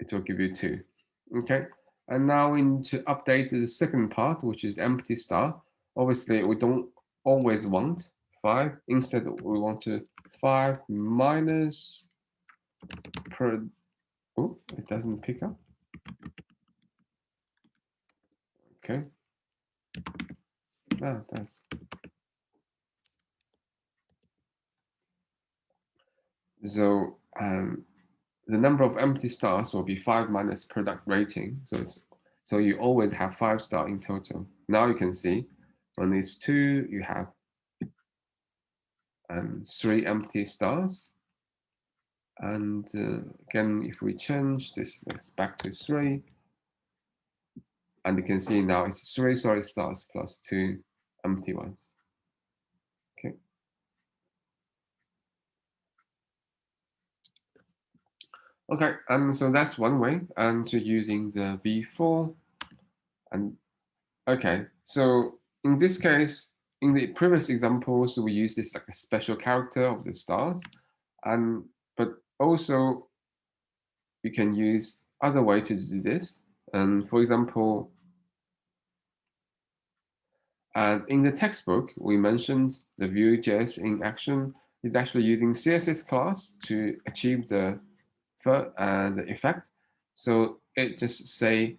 it will give you 2. Okay, and now we need to update the second part, which is empty star. Obviously, we don't always want 5. Instead, we want to 5 minus per. Oh, it doesn't pick up. Okay. Ah, it does. So the number of empty stars will be 5 minus product rating. So you always have 5 stars in total. Now you can see when it's 2, you have and 3 empty stars. And again, if we change this, let's back to 3. And you can see now it's 3 solid stars plus 2 empty ones. Okay. Okay, and so that's one way, and to using the V4. And okay, so in this case, in the previous examples, we use this like a special character of the stars, and but also you can use other way to do this. And for example, and in the textbook, we mentioned the Vue.js in action is actually using CSS class to achieve the effect. So it just say,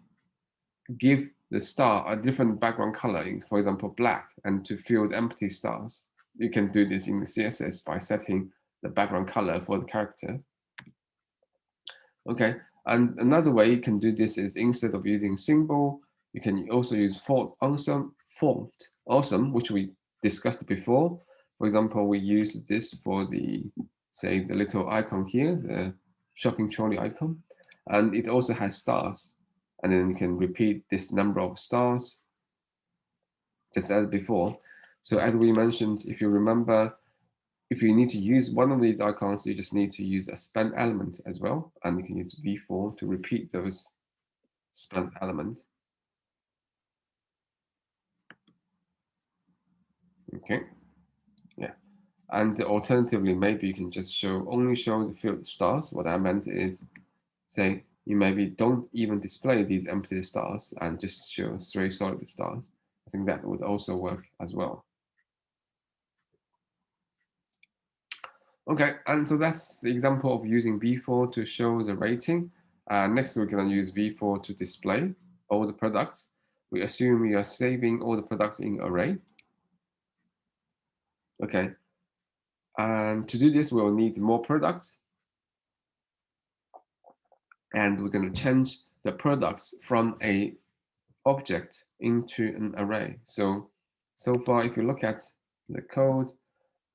give the star a different background color, for example, black, and to fill the empty stars. You can do this in the CSS by setting the background color for the character. Okay, and another way you can do this is instead of using symbol, you can also use font awesome, which we discussed before. For example, we use this for the, say, the little icon here, the shopping trolley icon, and it also has stars. And then you can repeat this number of stars just as before. So as we mentioned, if you remember, if you need to use one of these icons, you just need to use a span element as well. And you can use V4 to repeat those span elements. Okay, yeah. And alternatively, maybe you can just only show the filled stars. What I meant is, say, you maybe don't even display these empty stars and just show 3 solid stars. I think that would also work as well. Okay, and so that's the example of using V4 to show the rating. Next, we're going to use V4 to display all the products. We assume you are saving all the products in array. Okay, and to do this, we'll need more products. And we're going to change the products from a object into an array. So far, if you look at the code,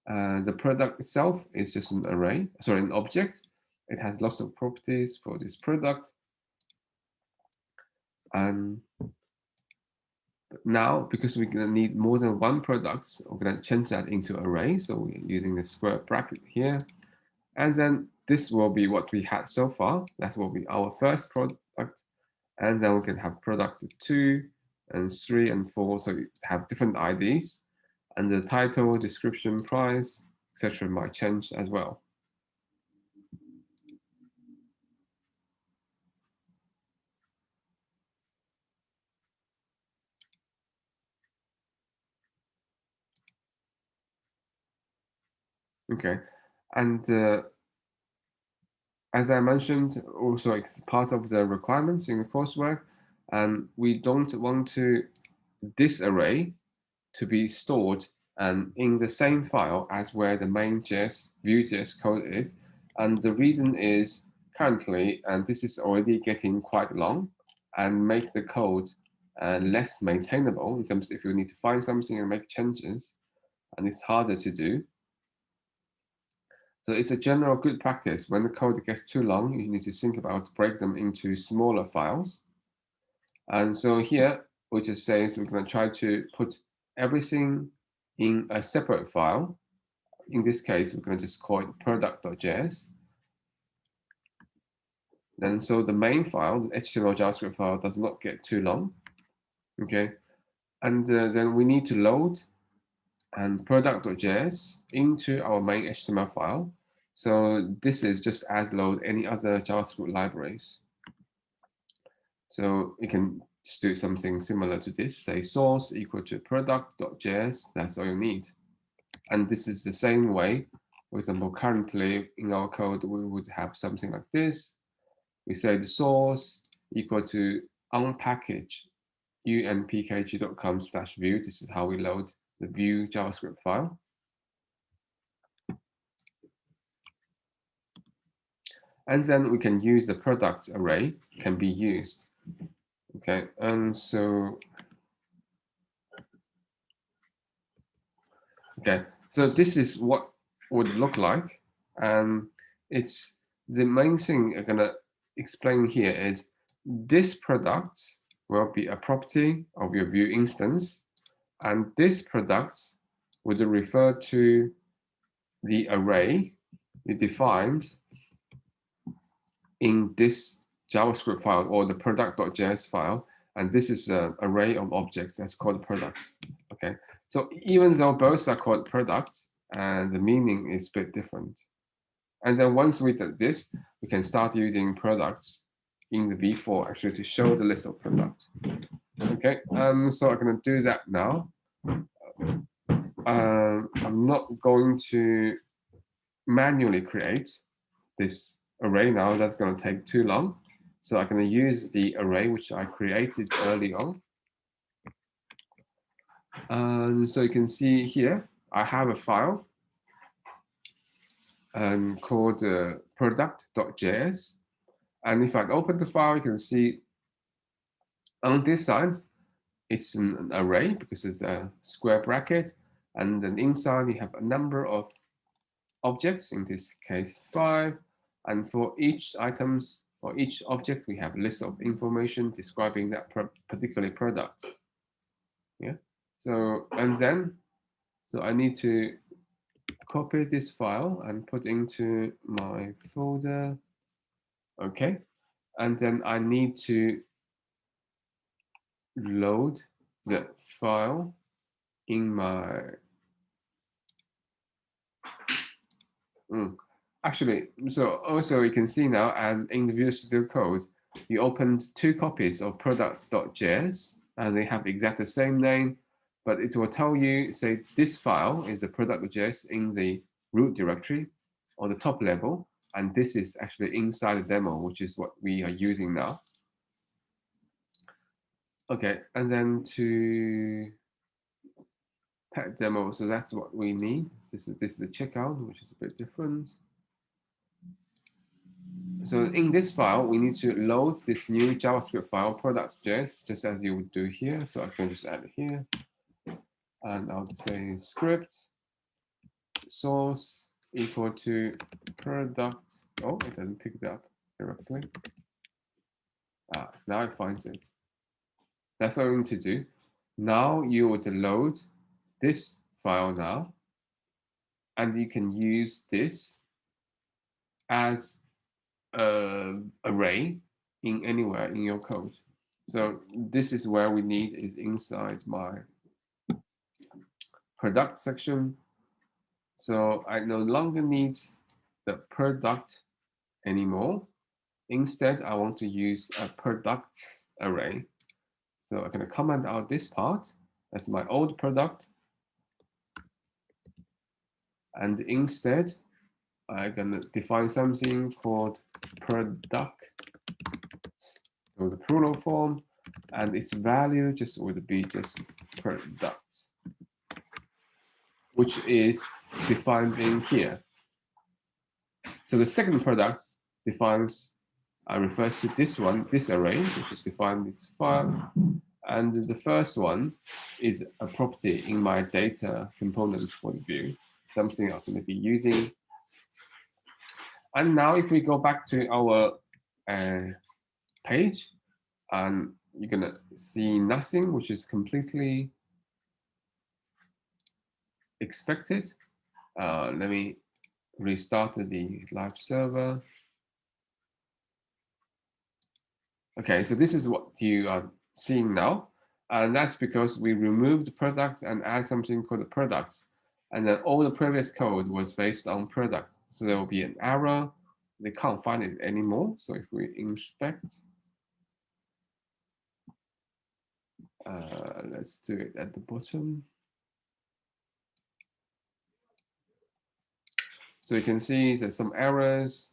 the product itself is just an array, sorry, an object. It has lots of properties for this product. And now, because we're going to need more than one product, we're going to change that into array. So we're using the square bracket here. And then this will be what we had so far. That will be our first product. And then we can have product 2 and 3 and 4. So you have different IDs. And the title, description, price, etc. might change as well. Okay, and as I mentioned, also it's part of the requirements in the coursework, and we don't want this array to be stored in the same file as where the main Vue.js code is. And the reason is currently, and this is already getting quite long, and make the code less maintainable in terms of if you need to find something and make changes, and it's harder to do. So it's a general good practice. When the code gets too long, you need to think about break them into smaller files. And so here, we just say, so we're going to try to put everything in a separate file. In this case, we're going to just call it product.js. Then so the main file, the HTML JavaScript file, does not get too long. Okay. And then we need to load and product.js into our main HTML file. So this is just as load any other JavaScript libraries. So you can just do something similar to this, say source equal to product.js, that's all you need. And this is the same way. For example, currently in our code, we would have something like this. We say the source equal to unpackage unpkg.com/view. This is how we load the Vue JavaScript file. And then we can use the products array can be used. Okay, and so, okay, so this is what would look like. And it's the main thing I'm gonna explain here is this product will be a property of your view instance, and this product would refer to the array you defined in this JavaScript file or the product.js file, and this is an array of objects that's called products. Okay, so even though both are called products, and the meaning is a bit different. And then once we did this, we can start using products in the v4 actually to show the list of products. Okay, so I'm going to do that now. I'm not going to manually create this array now. That's going to take too long. So I'm going to use the array which I created early on. So you can see here, I have a file called product.js. And if I open the file, you can see on this side, it's an array because it's a square bracket. And then inside, you have a number of objects, in this case 5, and for each items or each object we have a list of information describing that particular product. Yeah, so and then so I need to copy this file and put into my folder. Okay, and then I need to load the file in my actually, so also you can see now, and in the Visual Studio Code, you opened 2 copies of product.js, and they have exactly the same name, but it will tell you, say, this file is the product.js in the root directory or the top level, and this is actually inside the demo, which is what we are using now. Okay, and then to pet demo, so that's what we need. This is the checkout, which is a bit different. So in this file, we need to load this new JavaScript file, product.js, just as you would do here. So I can just add it here. And I'll say script source equal to product. Oh, it doesn't pick it up directly. Now it finds it. That's all we need to do. Now you would load this file now, and you can use this as array in anywhere in your code. So this is where we need is inside my product section. So I no longer need the product anymore. Instead, I want to use a products array. So I'm going to comment out this part. That's my old product. And instead, I'm going to define something called product. So the plural form, and its value just would be just products, which is defined in here. So the second product defines, refers to this one, this array, which is defined in this file. And the first one is a property in my data component for the view, something I'm going to be using. And now if we go back to our page, and you're going to see nothing, which is completely expected. Let me restart the live server. Okay, so this is what you are seeing now. And that's because we removed the product and add something called the products. And then all the previous code was based on products. So there will be an error. They can't find it anymore. So if we inspect, let's do it at the bottom. So you can see there's some errors.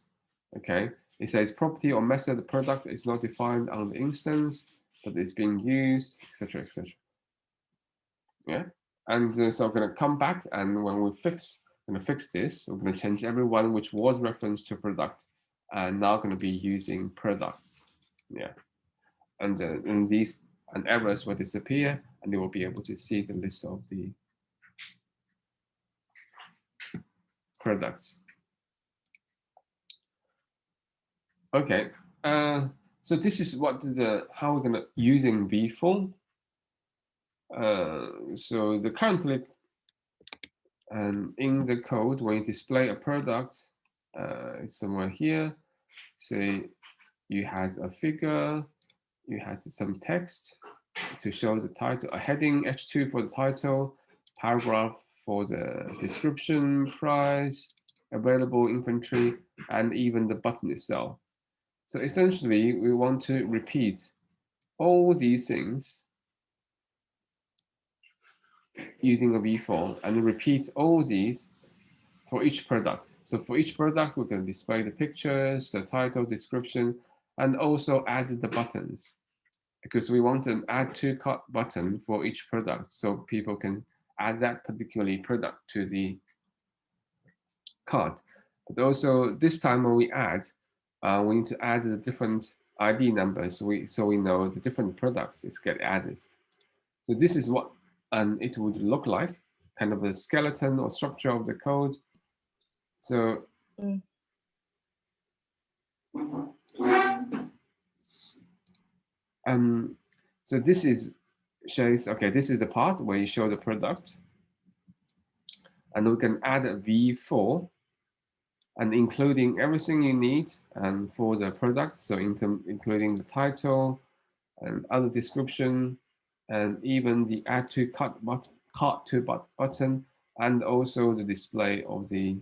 Okay, it says property or method the product is not defined on the instance, but it's being used, etc., etc. Yeah, and so I'm going to come back, and when we going to fix this, we're going to change everyone which was referenced to product, and now going to be using products. Yeah, and these errors will disappear, and they will be able to see the list of the products. Okay, so this is what how we're gonna using v4. So the currently in the code when you display a product, it's somewhere here. Say you has a figure, you has some text to show the title, a heading H2 for the title, paragraph for the description, price, available inventory, and even the button itself. So essentially, we want to repeat all these things using a v4 and repeat all these for each product. So for each product, we're going to display the pictures, the title, description, and also add the buttons, because we want an add to cart button for each product, so people can add that particular product to the cart. But also this time when we add, we need to add the different ID numbers, so we know the different products is get added. So this is what it would look like, kind of a skeleton or structure of the code. So so this is shows, okay, this is the part where you show the product, and we can add a v4 and including everything you need for the product, so including the title and other description, and even the add to cart button, and also the display of the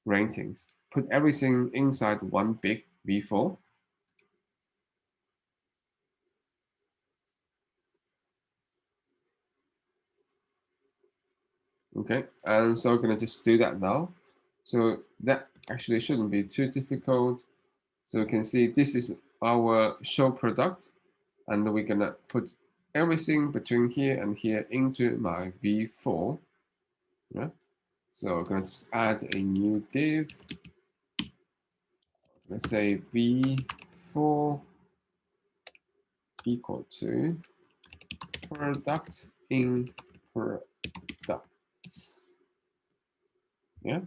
ratings. Put everything inside one big v4. Okay, and so we're gonna just do that now. So that actually shouldn't be too difficult. So you can see this is our show product, and we're gonna put everything between here and here into my v4. Yeah. So we're gonna just add a new div. Let's say v4 equal to product in products. Yeah,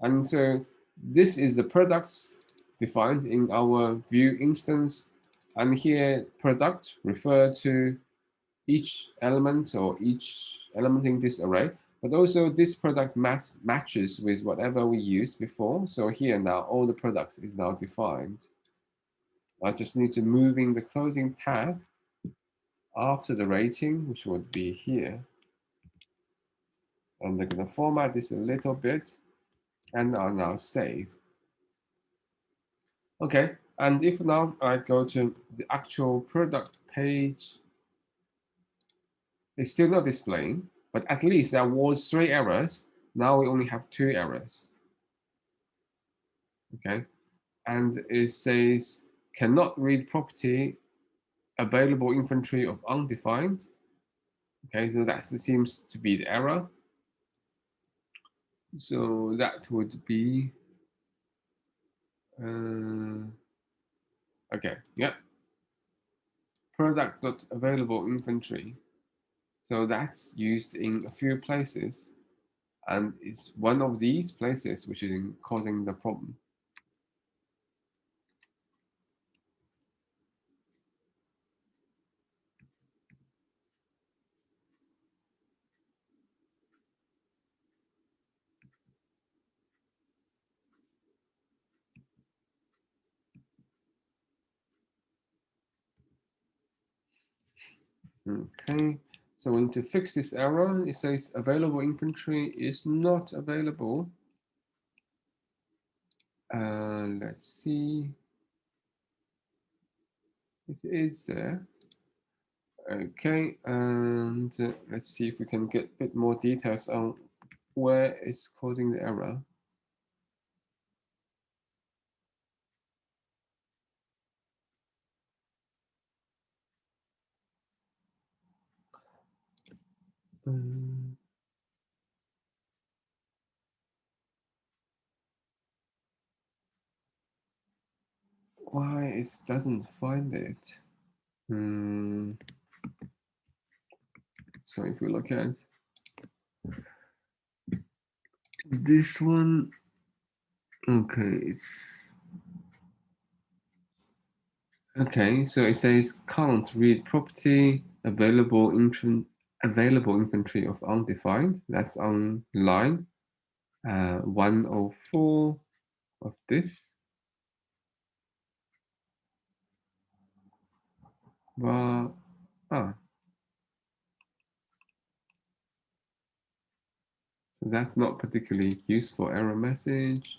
and so this is the products defined in our view instance, and here product refer to each element or each element in this array, but also this product matches with whatever we used before. So here now all the products is now defined. I just need to move in the closing tab after the rating, which would be here. And they're going to format this a little bit, and I'll now save. Okay, and if now I go to the actual product page, it's still not displaying, but at least there was 3 errors. Now we only have 2 errors. Okay, and it says cannot read property available inventory of undefined. Okay, so that seems to be the error. So that would be okay, yeah. Product not available inventory. So that's used in a few places, and it's one of these places which is causing the problem. Okay, so we need to fix this error. It says available inventory is not available. Let's see. It is there. Okay, and let's see if we can get a bit more details on where it's causing the error. Why it doesn't find it? So if we look at this one, Okay. Okay, so it says can't read property available inventory of undefined. That's on line 104 of this. But so that's not particularly useful error message.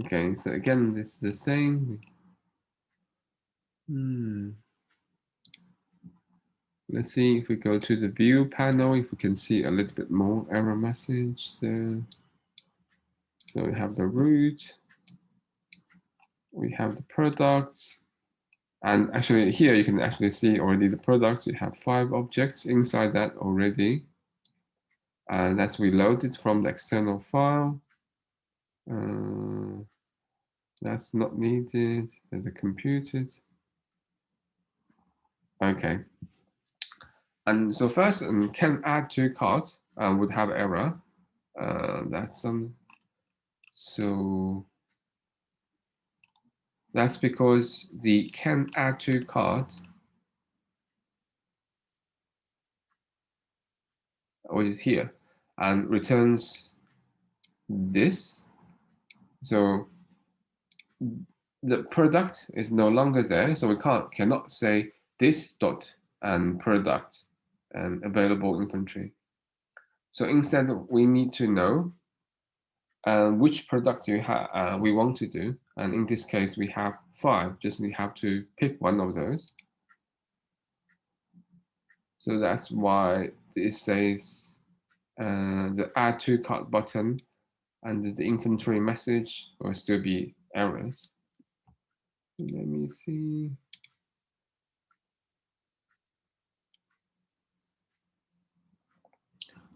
Okay, so again, this is the same. Let's see if we go to the view panel, if we can see a little bit more error message there. So we have the root, we have the products, and actually here you can actually see already the products. We have 5 objects inside that already, and that's reloaded from the external file. That's not needed. There's a computed. Okay. And so first, can add to cart would have error. That's some. So that's because the can add to cart is here and returns this. So the product is no longer there, so we cannot say this dot and product and available inventory. So instead, we need to know which product we want to do, and in this case, we have 5. Just we have to pick one of those. So that's why this says the add to cart button and the inventory message will still be errors. Let me see.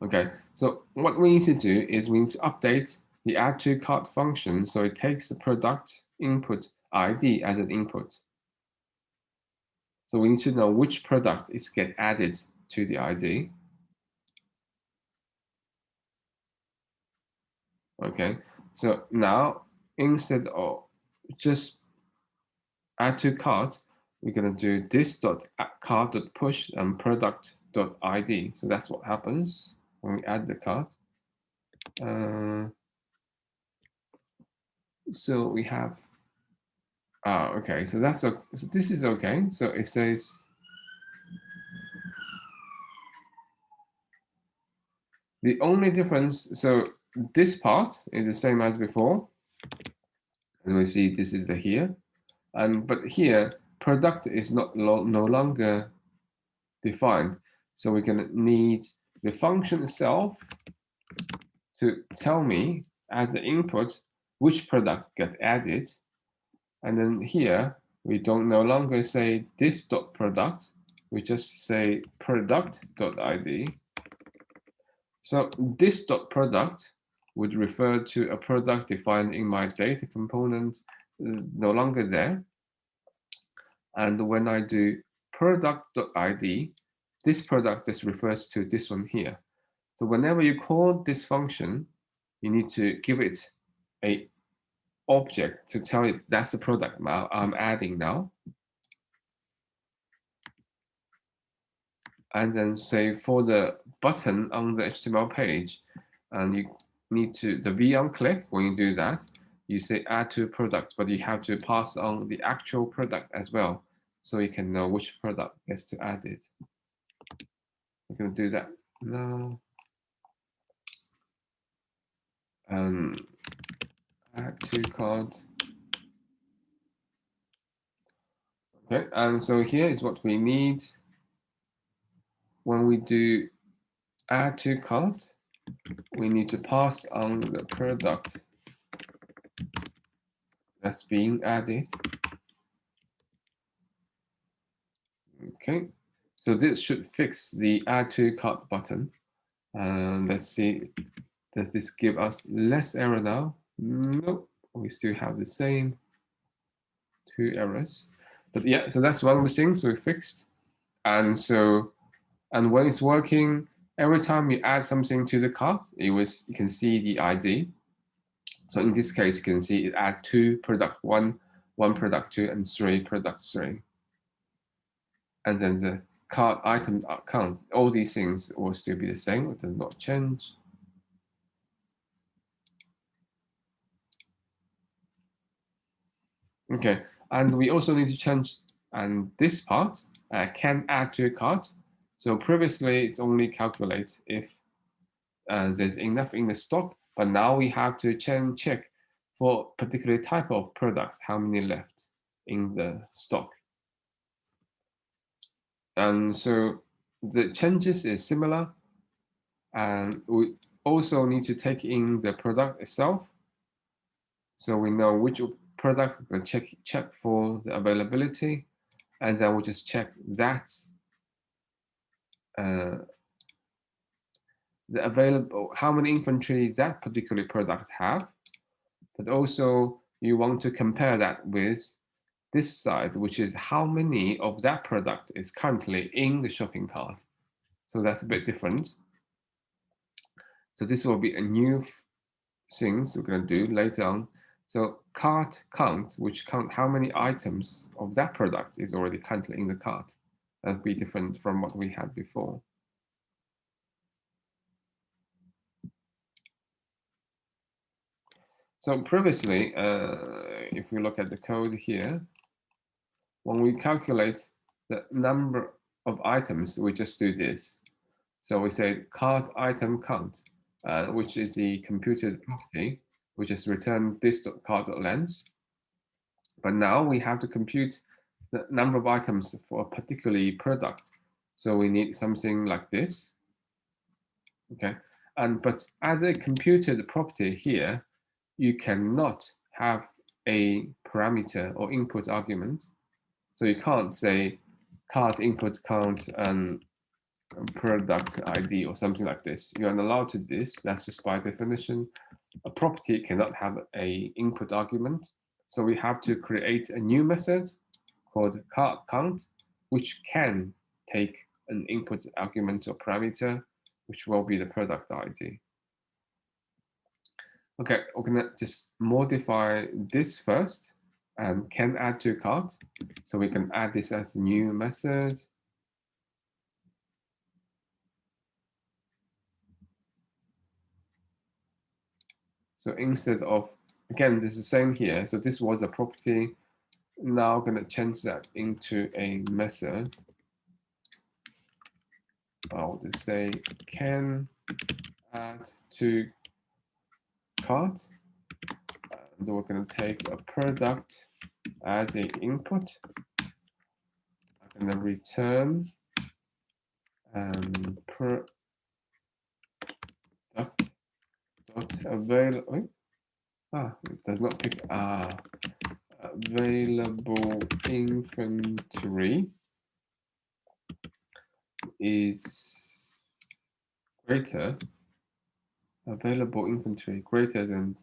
Okay, so what we need to do is we need to update the add to cart function so it takes the product input ID as an input. So we need to know which product is get added to the ID. Okay, so now instead of just add to cart, we're going to do this dot cart dot push and product dot ID. So that's what happens when we add the cart. So we have okay, so that's so this is okay. So it says the only difference. So this part is the same as before. As we see, this is the here, and but here product is no longer defined. So we're going to need the function itself to tell me as the input which product get added, and then here we don't no longer say this dot product, we just say product dot ID. So this dot product would refer to a product defined in my data component, no longer there. And when I do product.id, this product just refers to this one here. So whenever you call this function, you need to give it a object to tell it that's the product I'm adding now. And then say for the button on the HTML page, and you need to, the V on click, when you do that, you say add to product, but you have to pass on the actual product as well, so you can know which product gets to add it. I'm going to do that now. Add to cart. Okay, and so here is what we need. When we do add to cart, we need to pass on the product that's being added. Okay, so this should fix the add to cart button. Let's see, does this give us less error now? Nope, we still have the same 2 errors. But yeah, so that's one of the things we fixed. And so And when it's working, every time you add something to the cart, you can see the ID. So in this case, you can see it add 2 product 1, 1 product 2, and 3 product 3. And then the cart item count, all these things will still be the same. It does not change. Okay, and we also need to change this part, can add to a cart. So previously, it only calculates if there's enough in the stock, but now we have to check for particular type of product, how many left in the stock. And so the changes is similar, and we also need to take in the product itself. So we know which product we're going to check for the availability, and then we just check that the available, how many inventory that particular product have. But also you want to compare that with this side, which is how many of that product is currently in the shopping cart. So that's a bit different. So this will be a new things we're going to do later on. So cart count, which count how many items of that product is already currently in the cart. That'll be different from what we had before. So previously, if we look at the code here, when we calculate the number of items, we just do this. So we say cart item count, which is the computed property. We just return this cart.length. But now we have to compute the number of items for a particular product. So we need something like this. Okay, but as a computed property here, you cannot have a parameter or input argument. So you can't say cart input count and product ID or something like this. You're not allowed to do this. That's just by definition. A property cannot have a input argument. So we have to create a new method called cart count, which can take an input argument or parameter, which will be the product ID. Okay, we're gonna just modify this first and can add to cart. So we can add this as a new method. So instead of, again, this is the same here. So this was a property. Now I'm gonna change that into a method. I'll just say can add to cart. And we're gonna take a product as an input. I'm gonna return product dot available. It does not pick available inventory is greater. Available inventory greater than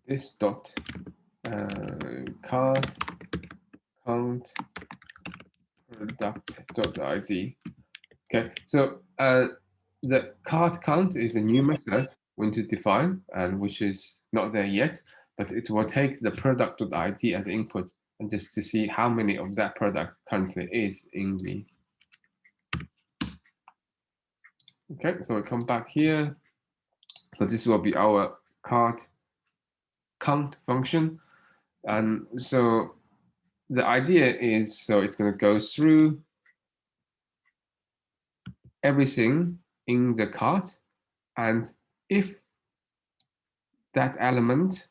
this dot cart count product dot ID. Okay, so the cart count is a new method we need to define, and which is not there yet, but it will take the product dot ID as input and just to see how many of that product currently is in the. Okay, so we come back here. So this will be our cart count function. And so the idea is, so it's going to go through everything in the cart. And if that element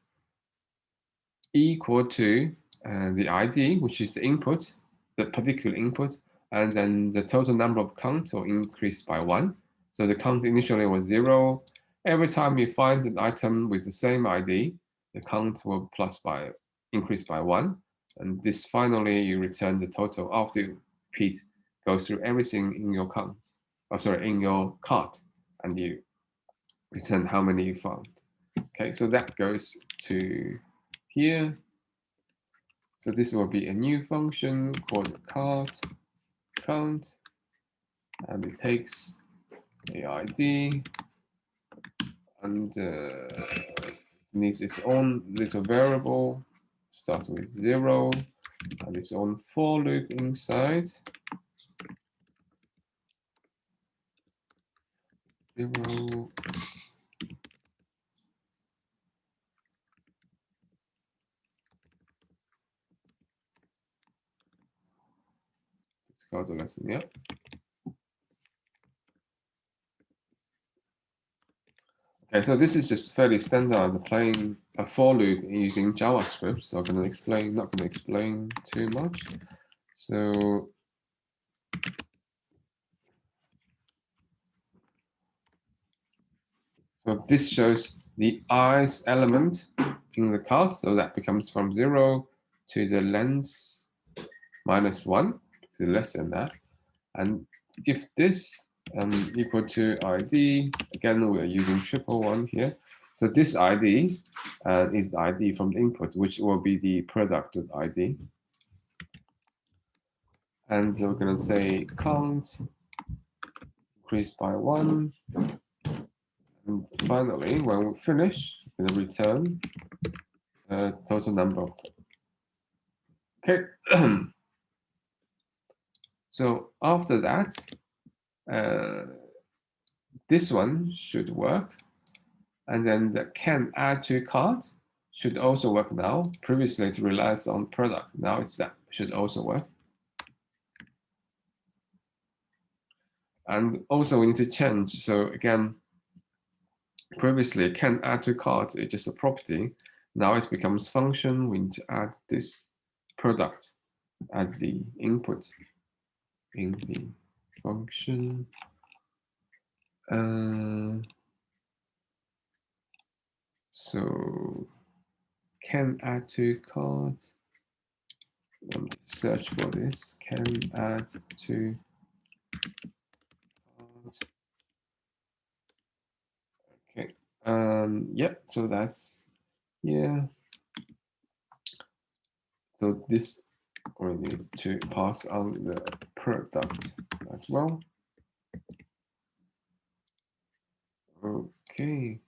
equal to the ID, which is the input, the particular input, and then the total number of counts will increase by 1. So the count initially was 0. Every time you find an item with the same ID, the count will increase by 1. And this finally you return the total after you repeat, go through everything in your count, in your cart, and you return how many you found. Okay, so that goes to here. So this will be a new function called cart count, and it takes a ID and needs its own little variable, starts with 0, and its own for loop inside. 0. Let's go to lesson, yeah. Okay, so this is just fairly standard playing a for loop using JavaScript. So I'm going to explain, not going to explain too much. So this shows the i's element in the cart. So that becomes from 0 to the length -1, to less than that. And if this equal to ID, again, we're using 111 here. So this ID is the ID from the input, which will be the product of ID. And we're going to say count increase by 1. And finally, when we finish, we're going to return total number of. Okay. So after that, this one should work. And then the can add to cart should also work now. Previously, it relies on product. Now it's that should also work. And also we need to change. So again, previously can add to cart is just a property. Now it becomes function. We need to add this product as the input in the function. So can add to cart. Let me search for this. Can add to cart. Okay. Yep. So that's So this we need to pass on the product as well. Okay.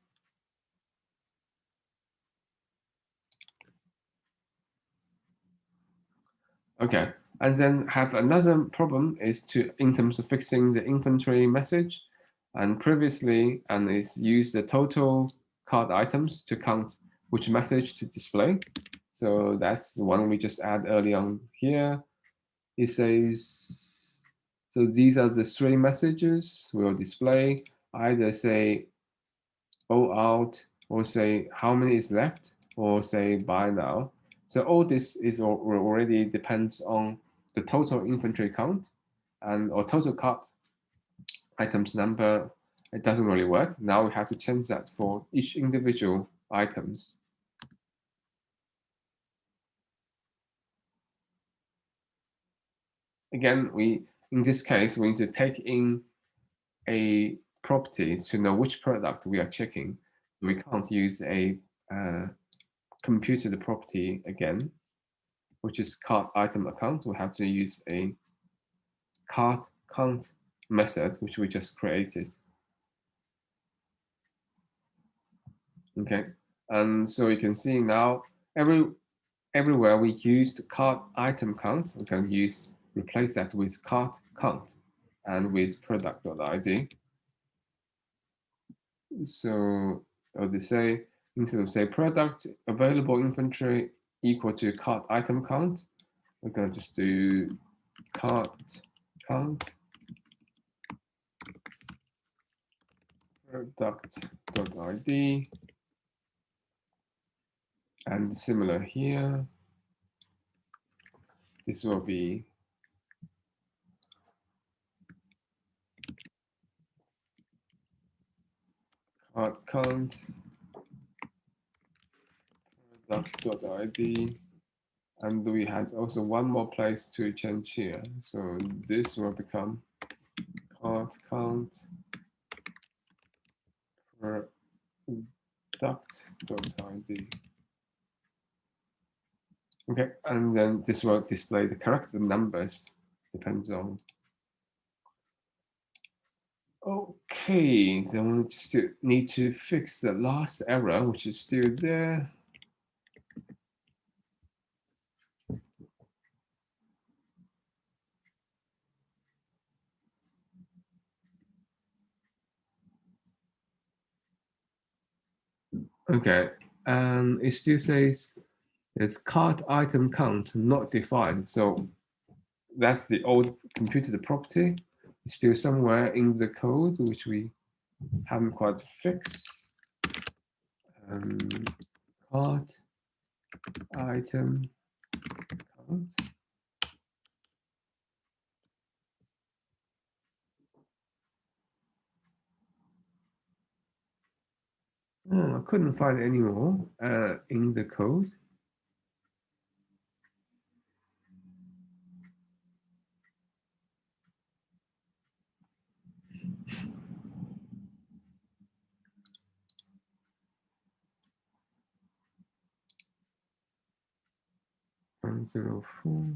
Okay, and then have another problem is in terms of fixing the inventory message, and previously is use the total cart items to count which message to display. So that's the one we just add early on here. It says, so these are the 3 messages we'll display. Either say all out, or say how many is left, or say buy now. So all this is already depends on the total inventory count or total cart items number. It doesn't really work. Now we have to change that for each individual items. Again, in this case, we need to take in a property to know which product we are checking. We can't use a computed property again, which is cart item account. We have to use a cart count method, which we just created. Okay, and so you can see now everywhere we used cart item count, we can replace that with cart count and with product.id. So I'll just say, instead of say product available inventory equal to cart item count, we're going to just do cart count product.id, and similar here. This will be cart count product.id, and we have also one more place to change here. So this will become cart count product.id. Okay, and then this will display the correct numbers, depends on. Okay, then we just need to fix the last error, which is still there. Okay, and it still says there's cart item count not defined. So that's the old computed property. It's still somewhere in the code, which we haven't quite fixed. Cart item count. Oh, I couldn't find any more in the code. One zero four.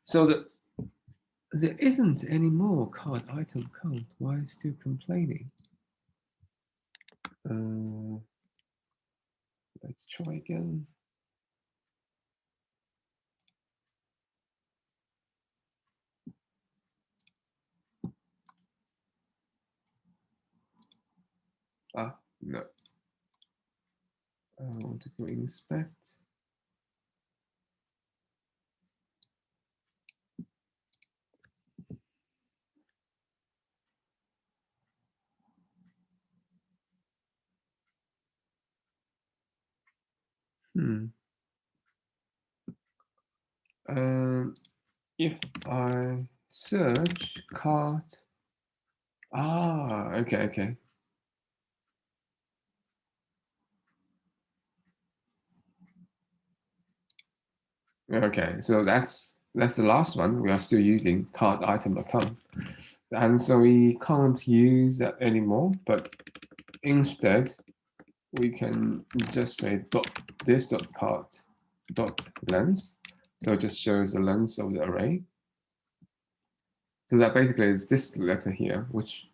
So there isn't any more card item count. Why still complaining? Let's try again. Ah, no. I want to go inspect. If I search card, okay. Okay, so that's the last one. We are still using card item account, and so we can't use that anymore. But instead, we can just say card length. So it just shows the length of the array. So that basically is this letter here, which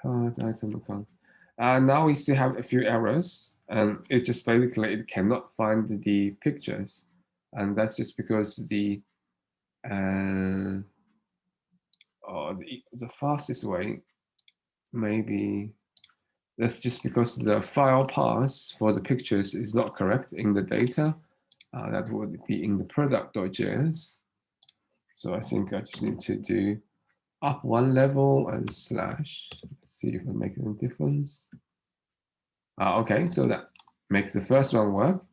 card item account. And now we still have a few errors, and it's just basically it cannot find the pictures, and that's just because the fastest way maybe that's just because the file path for the pictures is not correct in the data. That would be in the product.js. So I think I just need to do up one level and slash. Let's see if it makes any difference. Okay, so that makes the first one work.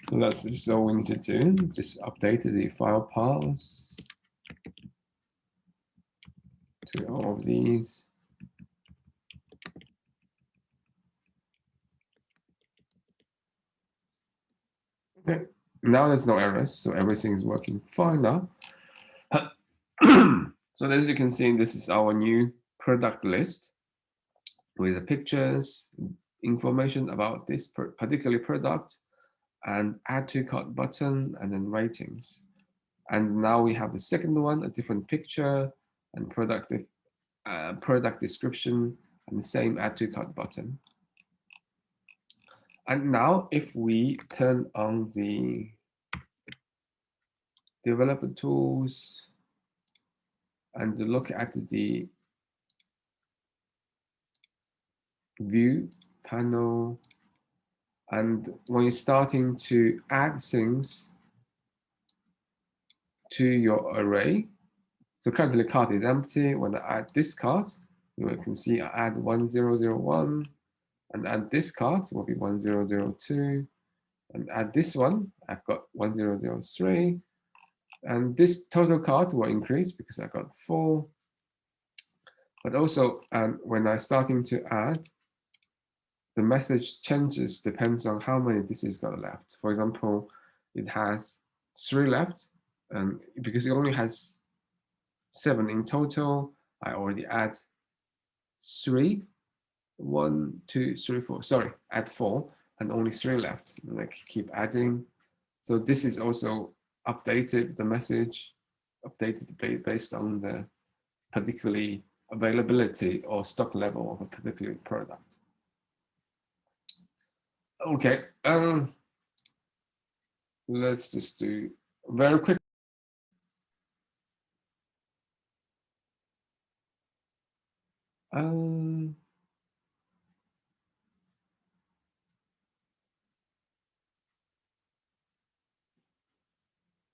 So that's just all we need to do. Just update the file paths to all of these. Okay, now there's no errors, so everything is working fine now. So as you can see, this is our new product list with the pictures, information about this particular product, and add to cart button, and then ratings. And now we have the second one, a different picture and product description, and the same add to cart button. And now if we turn on the developer tools and look at the view panel, and when you're starting to add things to your array, so currently the cart is empty. When I add this cart, you can see I add 1001, and add this cart will be 1002, and add this one, I've got 1003, and this total cart will increase because I got 4. But also, when I'm starting to add, the message changes depends on how many this has got left. For example, it has 3 left, and because it only has 7 in total, I already add 3. 1, 2, 3, 4. Sorry, add 4. and only 3 left. And I keep adding. So this is also updated, the message, updated based on the particularly availability or stock level of a particular product. Okay, let's just do very quick.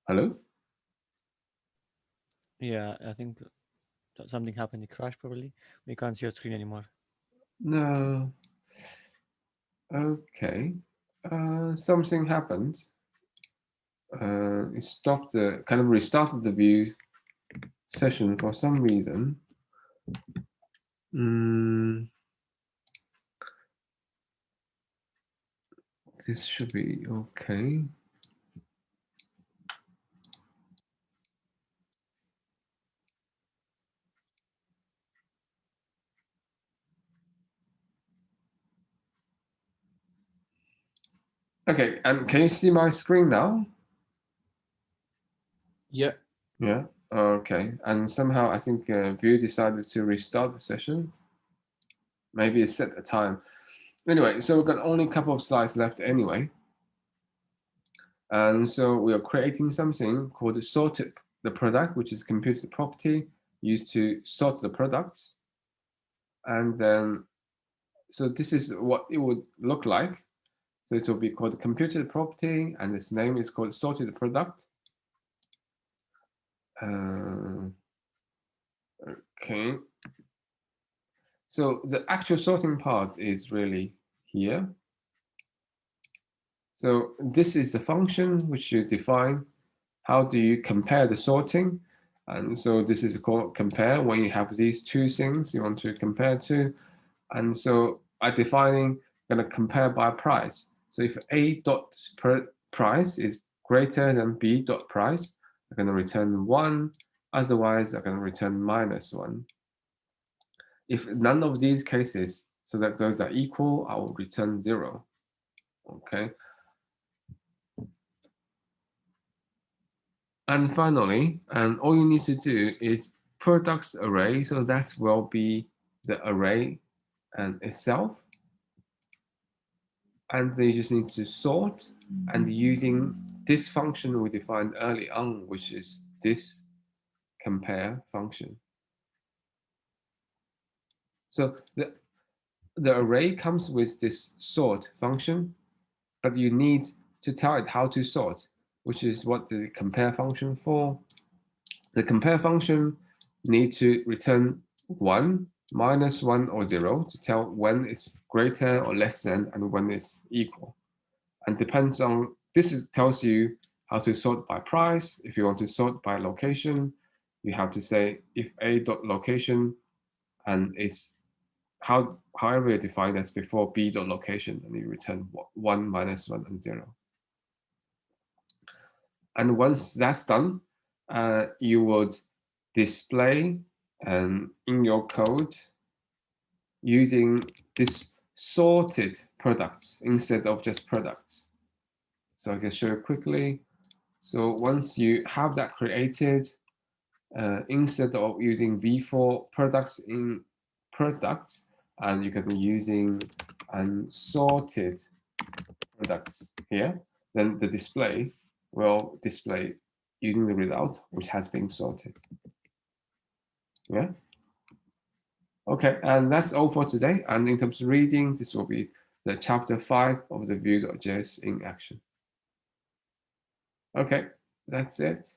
Hello? Yeah, I think something happened. It crashed probably. We can't see your screen anymore. No. Okay. Something happened. It stopped the kind of restarted the view session for some reason. This should be okay. Okay, and can you see my screen now? Yeah. Yeah. Okay. And somehow I think View decided to restart the session. Maybe it set a time. Anyway, so we've got only a couple of slides left anyway. And so we are creating something called sorted the product, which is computed property used to sort the products. And then, so this is what it would look like. So it will be called computed property, and its name is called sorted product. Okay. So the actual sorting part is really here. So this is the function which you define. How do you compare the sorting? And so this is called compare when you have these two things you want to compare to. And so by defining, going to compare by price. So if A dot price is greater than B dot price, I'm going to return 1. Otherwise, I'm going to return -1. If none of these cases, so that those are equal, I will return 0. Okay. And finally, and all you need to do is products array. So that will be the array and itself. And then you just need to sort, and using this function we defined early on, which is this compare function. So the array comes with this sort function, but you need to tell it how to sort, which is what the compare function for. The compare function need to return 1, -1, or 0 to tell when it's greater or less than and when it's equal. And depends on, this tells you how to sort by price. If you want to sort by location, you have to say if A dot location and it's however you define that's before B dot location, and you return 1, -1, and 0. And once that's done, you would display in your code using this sorted products instead of just products. So I can show you quickly. So once you have that created, instead of using v4 products in products, and you can be using unsorted products here, then the display will display using the result which has been sorted. Yeah. Okay, and that's all for today. And in terms of reading, this will be the chapter 5 of the Vue.js in action. Okay, that's it.